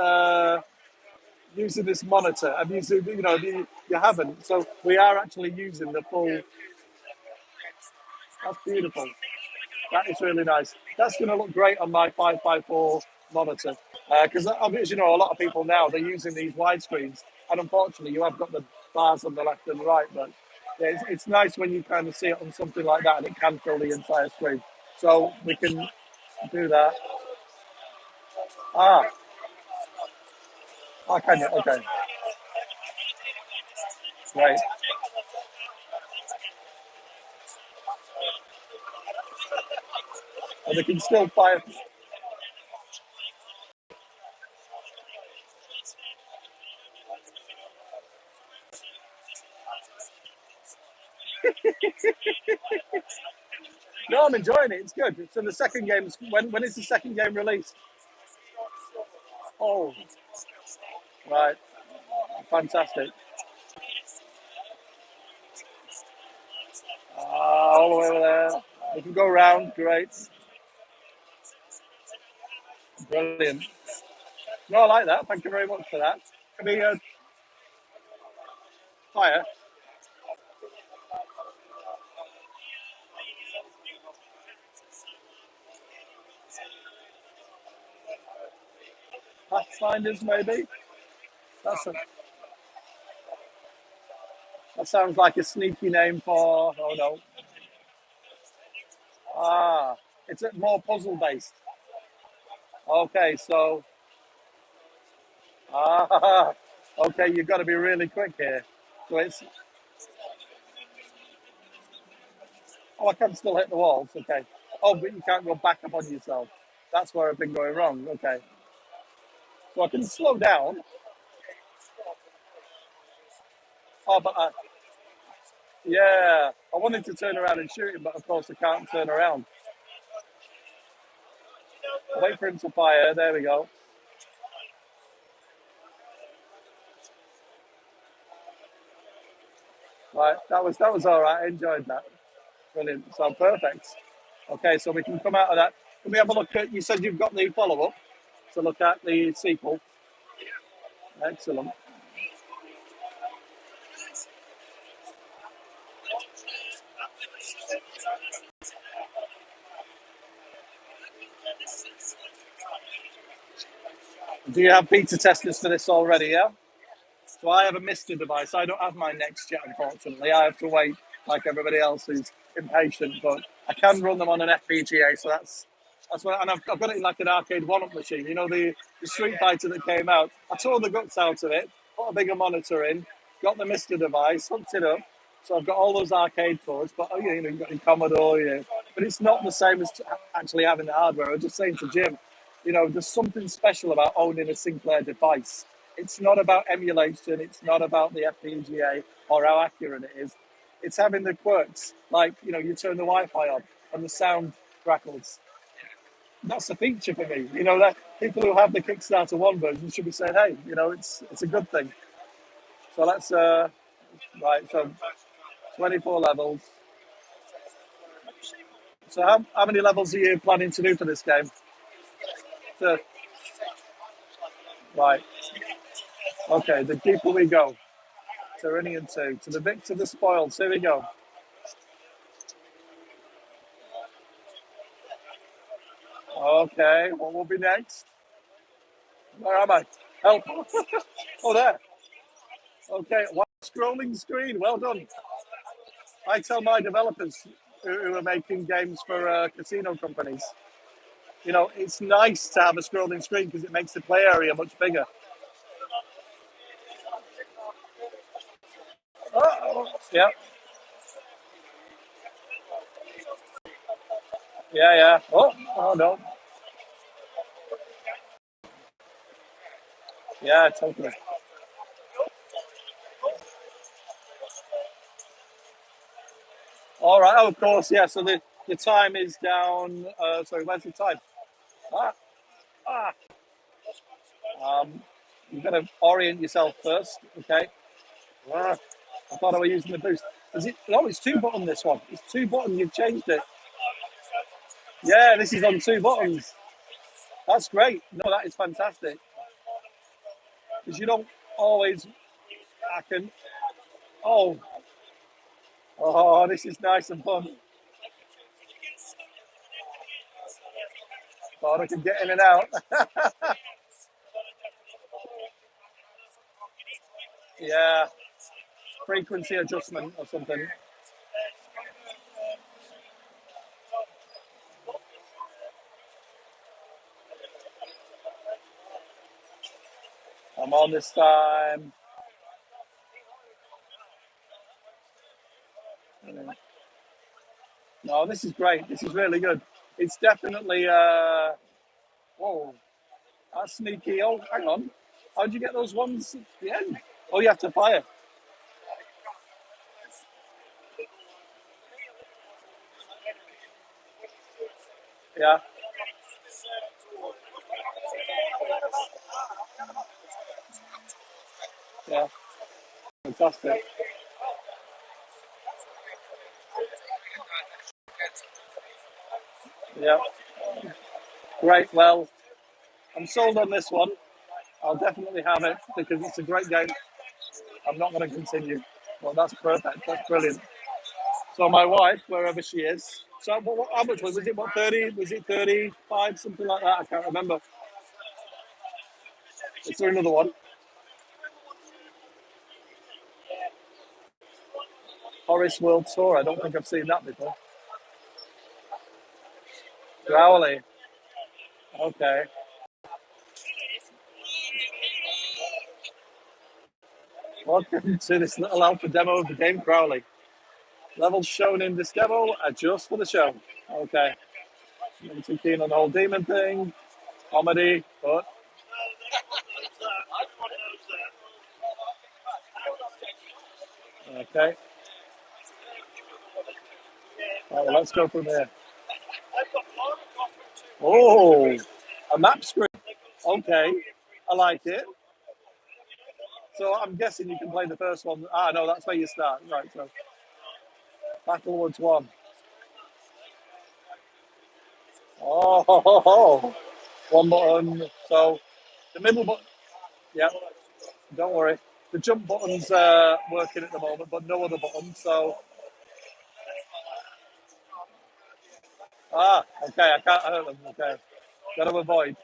monitor? I'm using, you haven't. So we are actually using the full. That's beautiful. That is really nice. That's going to look great on my 5x4 monitor. Because, as you know, a lot of people now, they're using these widescreens. And unfortunately, you have got the bars on the left and right. But yeah, it's nice when you kind of see it on something like that and it can fill the entire screen. So we can do that. Ah, can you? Okay, right. And they can still fire. No, I'm enjoying it. It's good. So the second game's when is the second game released? Oh, right. Fantastic. All the way over there. We can go around. Great. Brilliant. No, I like that. Thank you very much for that. Can we fire? Pathfinders, maybe? That's a, that sounds like a sneaky name for. Oh, no. Ah, it's more puzzle based. Okay, so. Ah, okay, you've got to be really quick here. So it's. Oh, I can still hit the walls. Okay. Oh, but you can't go back up on yourself. That's where I've been going wrong. Okay. So I can slow down. Oh, but yeah, I wanted to turn around and shoot him, but of course I can't turn around. Wait for him to fire. There we go. Right, that was all right. I enjoyed that. Brilliant. So perfect. Okay, so we can come out of that. Can we have a look at? You said you've got the follow up to look at the sequel. Excellent. Do you have beta testers for this already? Yeah. So I have a Mister device. I don't have my next yet, unfortunately. I have to wait like everybody else who's impatient. But I can run them on an FPGA. So that's what. And I've got it in like an arcade one-up machine. You know the Street Fighter that came out. I tore the guts out of it, put a bigger monitor in, got the Mister device, hooked it up. So I've got all those arcade ports. But you've got your Commodore. But it's not the same as actually having the hardware. I was just saying to Jim, there's something special about owning a Sinclair device. It's not about emulation. It's not about the FPGA or how accurate it is. It's having the quirks, like, you turn the Wi-Fi on and the sound crackles. That's a feature for me. That people who have the Kickstarter 1 version should be saying, hey, it's a good thing. So that's, right, so 24 levels. So how many levels are you planning to do for this game? So, right. Okay, the deeper we go. Tyrannian 2. To the victor, the spoils. Here we go. Okay, what will be next? Where am I? Help. Oh, there. Okay, one scrolling screen. Well done. I tell my developers who are making games for casino companies, it's nice to have a scrolling screen because it makes the play area much bigger. Oh, yeah. Yeah, yeah. Oh, no. Yeah, totally. All right. Oh, of course. Yeah. So the time is down. Sorry, where's the time? Ah, ah. You've got to orient yourself first. Okay. Ah, I thought I was using the boost. Is it? No, it's two button. This one. It's two button. You've changed it. Yeah, this is on two buttons. That's great. No, that is fantastic. Because you don't always. I can. Oh, this is nice and fun. Thought I could get in and out. Yeah, frequency adjustment or something. I'm on this time. No, this is great. This is really good. It's definitely. Whoa, that's sneaky. Oh, hang on. How'd you get those ones at the end? Oh, you have to fire. Yeah, yeah. Fantastic. Yeah. Great. Well, I'm sold on this one. I'll definitely have it because it's a great game. I'm not going to continue. Well, that's perfect. That's brilliant. So my wife, wherever she is. So how much was it? What, 30? Was it 35? Something like that. I can't remember. Is there another one? Horace World Tour. I don't think I've seen that before. Crowley. Okay. Welcome to this little alpha demo of the game Crowley. Levels shown in this demo are just for the show. Okay. I'm too keen on the whole demon thing. Comedy, but okay. Right, well, let's go from there. Oh, a map screen. Okay, I like it. So I'm guessing you can play the first one. Ah, no, that's where you start. Right, so Battlewards 1. Oh, one button. So the middle button. Yeah, don't worry. The jump button's working at the moment, but no other buttons. So, okay, I can't hurt them. Okay. Got to avoid.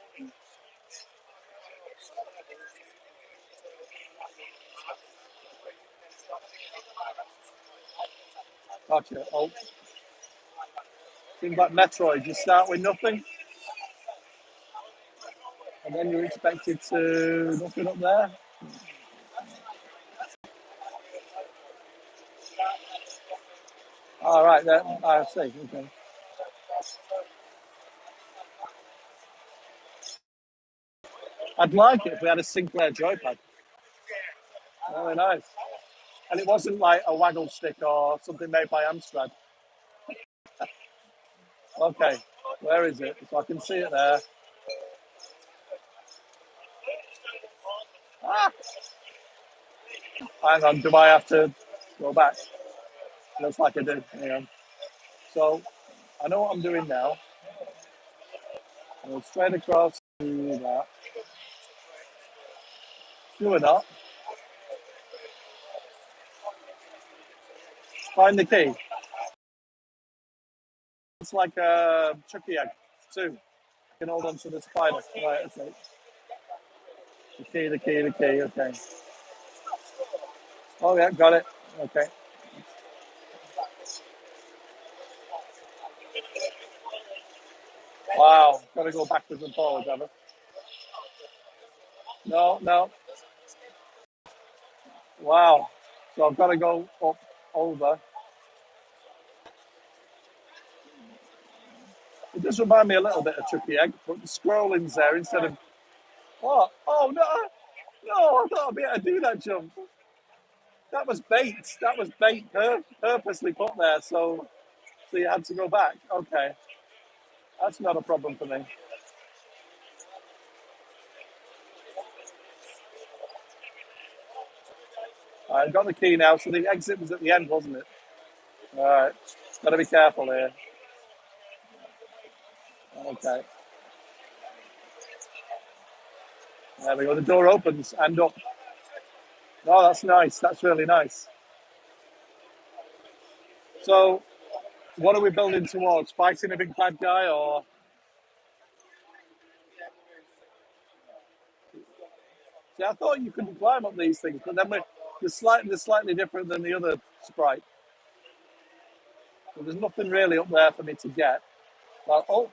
Gotcha. Oh, things like Metroid, you start with nothing, and then you're expected to nothing up there. All right, then I see. Okay. I'd like it if we had a Sinclair joypad. Very nice. And it wasn't like a waggle stick or something made by Amstrad. Okay, where is it? So I can see it there. Ah, hang on, do I have to go back? Looks like I did. Hang on. So I know what I'm doing now. I'll go straight across to that. Do or not. Find the key. It's like a chucky egg, too. I can hold on to the spider. Right, okay. The key, okay. Oh, yeah, got it. Okay. Wow, got to go backwards and forwards, have I? No, no. Wow. So I've got to go up, over. It does remind me a little bit of Chucky Egg, but the scrolling's there instead of. What? Oh, no. No, I thought I'd be able to do that jump. That was bait. That was bait purposely put there, so you had to go back. Okay. That's not a problem for me. I've got the key now, so the exit was at the end, wasn't it? All right. Got to be careful here. Okay. There we go. The door opens and up. Oh, that's nice. That's really nice. So, what are we building towards? Fighting a big bad guy, or see? I thought you could climb up these things, but then they're slightly different than the other sprite. So there's nothing really up there for me to get. Well,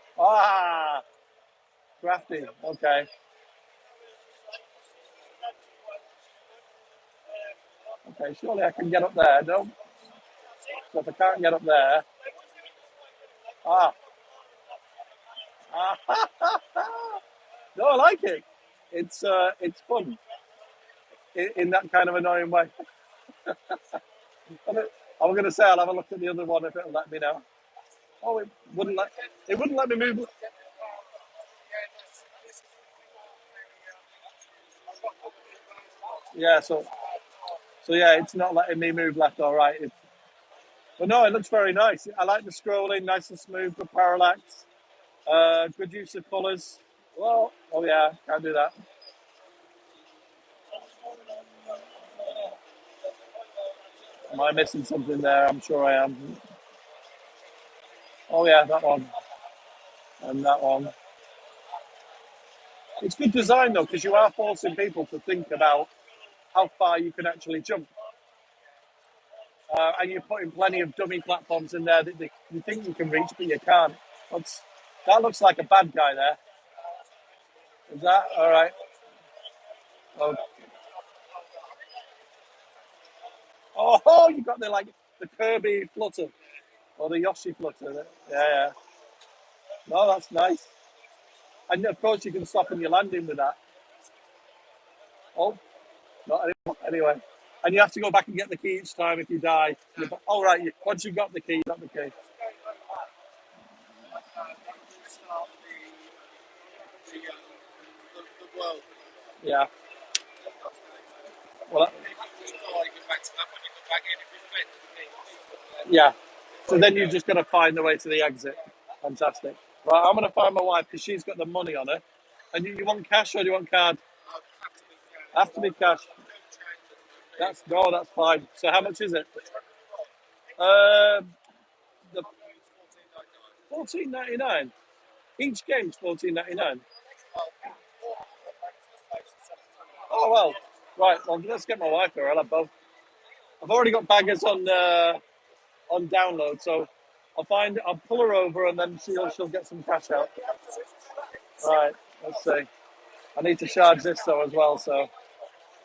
crafty. Okay, okay. Surely I can get up there. No. So if I can't get up there, ah, no, I like it. It's fun in that kind of annoying way. I'm going to say I'll have a look at the other one if it'll let me know. Oh, it wouldn't let me move. Yeah, so yeah, it's not letting me move left or right. But no, it looks very nice. I like the scrolling, nice and smooth, good parallax, good use of colours. Well, oh yeah, can't do that. Am I missing something there? I'm sure I am. Oh yeah, that one and that one. It's good design though, because you are forcing people to think about how far you can actually jump. And you're putting plenty of dummy platforms in there that you think you can reach, but you can't. That looks like a bad guy there. Is that all right? Oh, you got the Kirby flutter or the Yoshi flutter. Yeah, yeah. No, that's nice. And of course, you can soften your landing with that. Oh, not anymore. Anyway. And you have to go back and get the key each time if you die. Oh, right. Once you've got the key, you got the key. The world. Yeah. Well, yeah. So then you just got to find the way to the exit. Fantastic. Right, I'm going to find my wife because she's got the money on her. And you want cash or do you want card? Have to be cash. That's fine. So how much is it? The 14.99. Each game's $14.99. Oh well, right. Well, let's get my wife here. I'll have both. I've already got baggers on download, so I'll pull her over, and then she'll get some cash out. Right. Let's see. I need to charge this though as well, so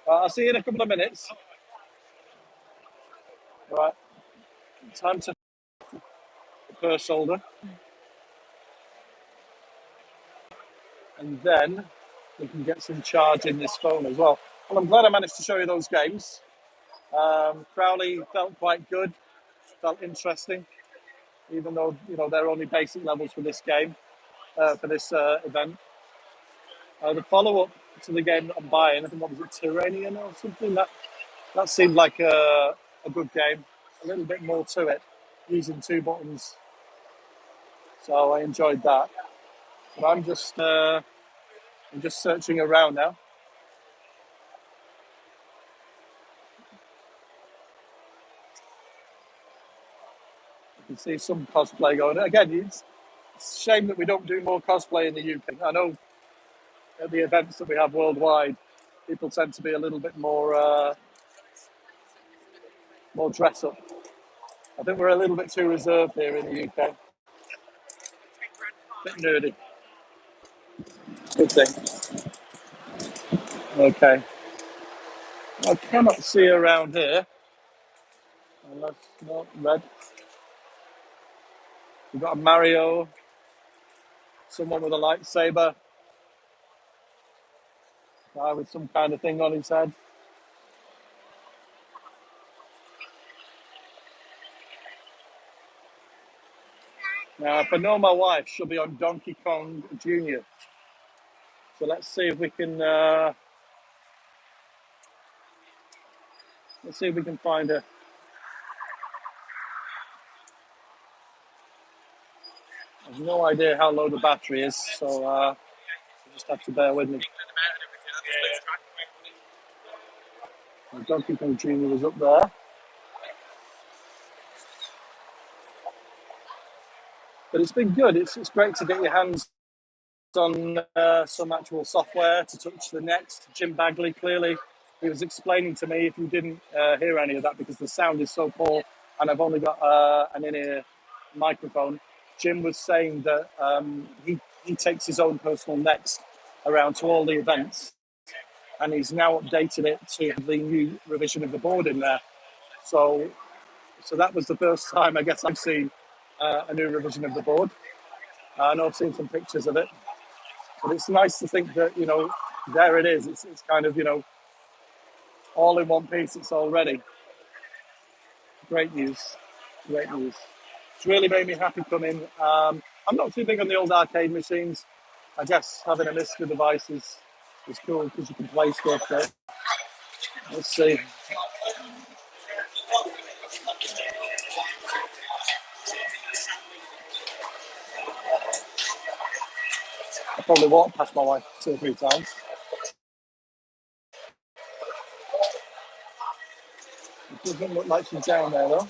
I'll see you in a couple of minutes. Right. Time to the purse holder, and then we can get some charge in this phone as well. Well, I'm glad I managed to show you those games. Crowley felt quite good, felt interesting, even though they're only basic levels for this game, for this event. The follow-up to the game that I'm buying, I think, what was it, Tyrannian or something? That seemed like a good game. A little bit more to it, using two buttons. So I enjoyed that. But I'm just searching around now. You can see some cosplay going. Again, it's a shame that we don't do more cosplay in the UK. I know at the events that we have worldwide, people tend to be a little bit more dress up. I think we're a little bit too reserved here in the UK. Bit nerdy. Good thing. Okay. I cannot see around here. Unless, no, red. We've got a Mario, someone with a lightsaber, guy with some kind of thing on his head. Now, if I know my wife, she'll be on Donkey Kong Jr. So let's see if we can find her. I have no idea how low the battery is, so you just have to bear with me. Donkey Kong Jr. is up there. But it's been good. It's great to get your hands on some actual software to touch the next. Jim Bagley, clearly, he was explaining to me, if you didn't hear any of that because the sound is so poor and I've only got an in-ear microphone, Jim was saying that he takes his own personal next around to all the events, and he's now updated it to the new revision of the board in there. So that was the first time, I guess, I've seen a new revision of the board. I know I've seen some pictures of it, but it's nice to think that, there it is. It's kind of, all in one piece. It's all ready. Great news. Great news. It's really made me happy coming. I'm not too big on the old arcade machines. I guess having a MiSTer device is cool because you can play stuff there. Let's see. I probably walked past my wife 2 or 3 times. It doesn't look like she's down there though.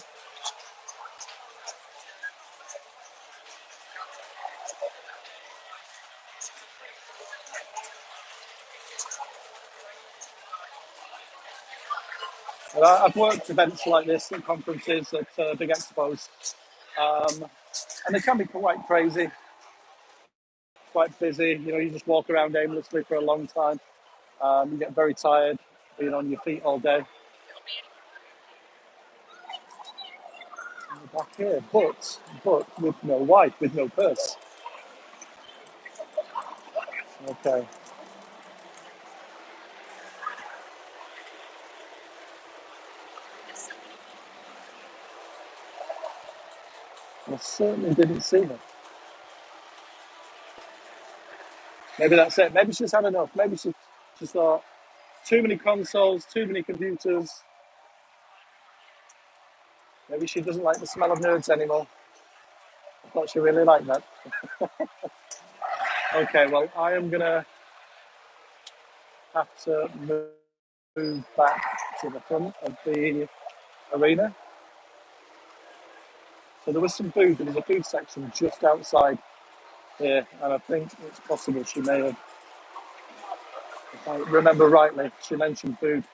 But I've worked events like this at conferences, at big expos, and they can be quite crazy, quite busy. You just walk around aimlessly for a long time. You get very tired being on your feet all day. Back here, but with no wife, with no purse. Okay. I certainly didn't see her. Maybe that's it. Maybe she's had enough. Maybe she thought, too many consoles, too many computers. Maybe she doesn't like the smell of nerds anymore. I thought she really liked that. Okay, well, I am going to have to move back to the front of the arena. So there was some food. There was a food section just outside here, and I think it's possible she may have, if I remember rightly, she mentioned food.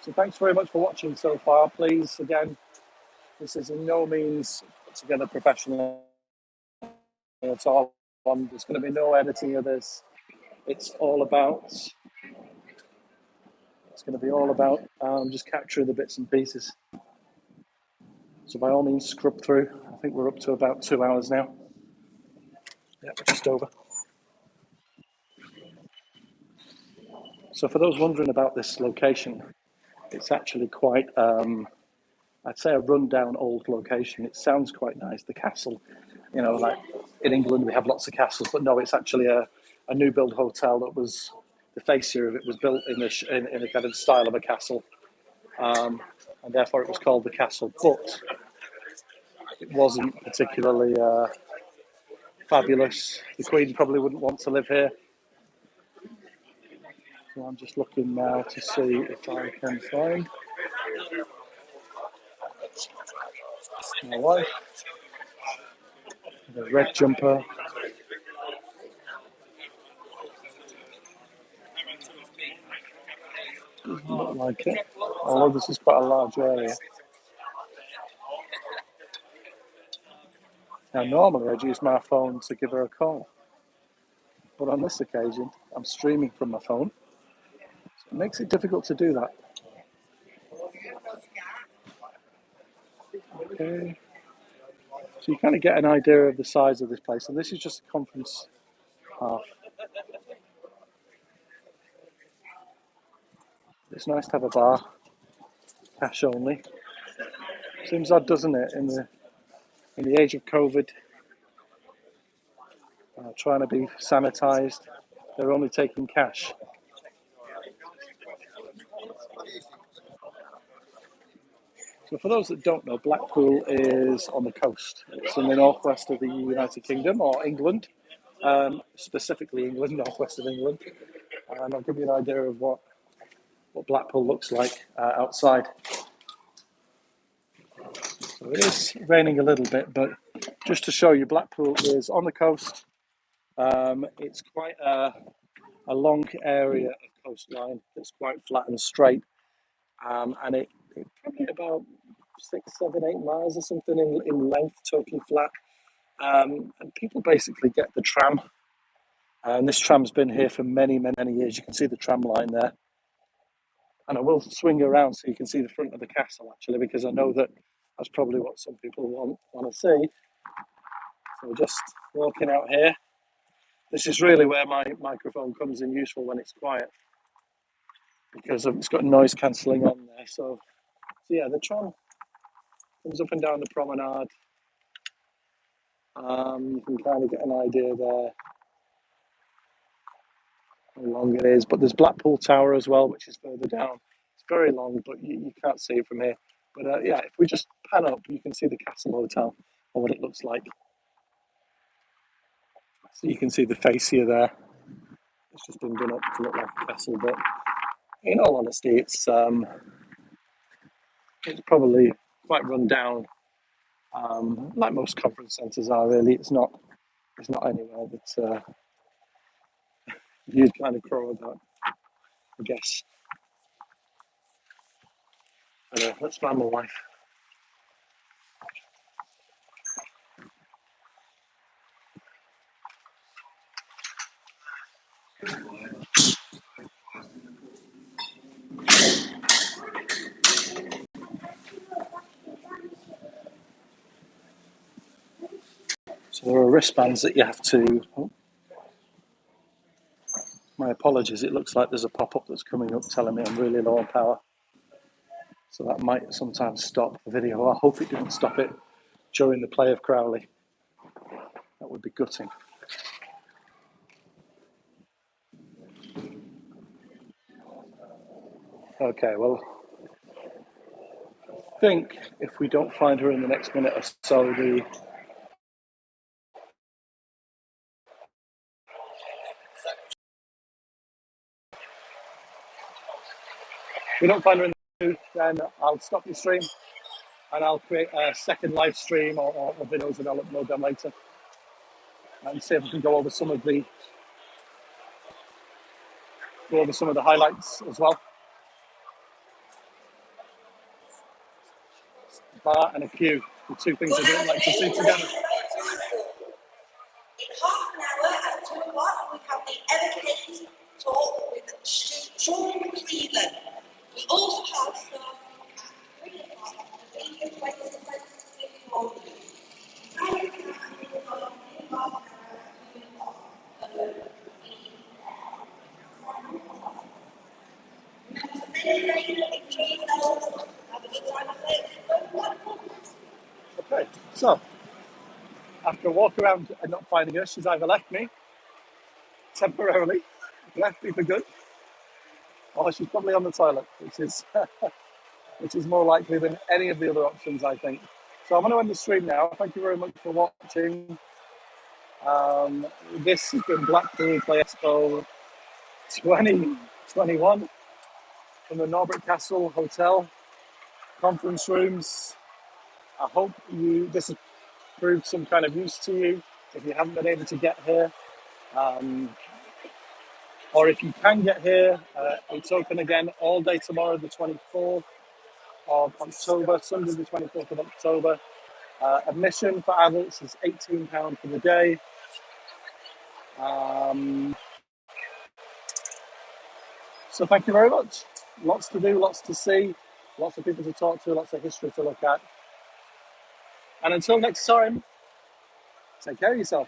So thanks very much for watching so far. Please, again, this is in no means put together professionally at all. There's going to be no editing of this. It's all about. It's going to be all about just capturing the bits and pieces. So by all means, scrub through. I think we're up to about 2 hours now. Yeah, just over. So for those wondering about this location, it's actually quite, I'd say a rundown old location. It sounds quite nice, the castle. You know, like in England we have lots of castles, but no, it's actually a new build hotel that was, the fascia of it was built in a kind of style of a castle. And therefore it was called the castle. But it wasn't particularly fabulous. The Queen probably wouldn't want to live here. So I'm just looking now to see if I can find my wife. The red jumper. Doesn't look like it. Although this is quite a large area. Now normally I'd use my phone to give her a call. But on this occasion, I'm streaming from my phone. So it makes it difficult to do that. Okay. So you kind of get an idea of the size of this place. And this is just a conference half. It's nice to have a bar. Cash only. Seems odd, doesn't it, in the age of COVID, trying to be sanitised. They're only taking cash. So for those that don't know, Blackpool is on the coast. It's in the northwest of the United Kingdom, or England, specifically England, northwest of England. And I'll give you an idea of what Blackpool looks like outside. So it is raining a little bit, but just to show you, Blackpool is on the coast. It's quite a long area of coastline that's quite flat and straight. And it's probably about 6, 7, 8 miles or something in length, totally flat. And people basically get the tram. And this tram's been here for many, many, many years. You can see the tram line there. And I will swing around so you can see the front of the castle, actually, because I know that that's probably what some people want to see. So just walking out here. This is really where my microphone comes in useful when it's quiet, because it's got noise cancelling on there. So yeah, the tram comes up and down the promenade. You can kind of get an idea there how long it is. But there's Blackpool Tower as well, which is further down. It's very long, but you can't see it from here. But yeah, if we just pan up, you can see the Castle Hotel or what it looks like. So you can see the fascia there. It's just been done up to look like a castle, but in all honesty, it's probably quite run down, like most conference centres are. Really, it's not anywhere that you'd kind of crow about, I guess. But let's find my wife. So there are wristbands that you have to. Oh, my apologies. It looks like there's a pop-up that's coming up telling me I'm really low on power. So that might sometimes stop the video. I hope it didn't stop it during the play of Crowley. That would be gutting. Okay, well, I think if we don't find her in the next minute or so, we don't find her in the then I'll stop the stream. and I'll create a second live stream or videos and I'll upload them later and see if we can go over some of the highlights as well. Bar and a queue, the two things I don't like to see together. In half an hour at 2 o'clock, we have the Evercade talk with Sean Cleveland. We also have starting at 3 o'clock, the video 2024. Okay, so after a walk around and not finding her, she's either left me temporarily, left me for good, or she's probably on the toilet, which is more likely than any of the other options, I think. So I'm going to end the stream now. Thank you very much for watching. This has been Blackpool Play Expo 2021 from the Norbert Castle Hotel conference rooms. I hope this has proved some kind of use to you if you haven't been able to get here. Or if you can get here, it's open again all day tomorrow, the 24th of October, Sunday the 24th of October. Admission for adults is £18 for the day. So thank you very much. Lots to do, lots to see, lots of people to talk to, lots of history to look at. And until next time, take care of yourself.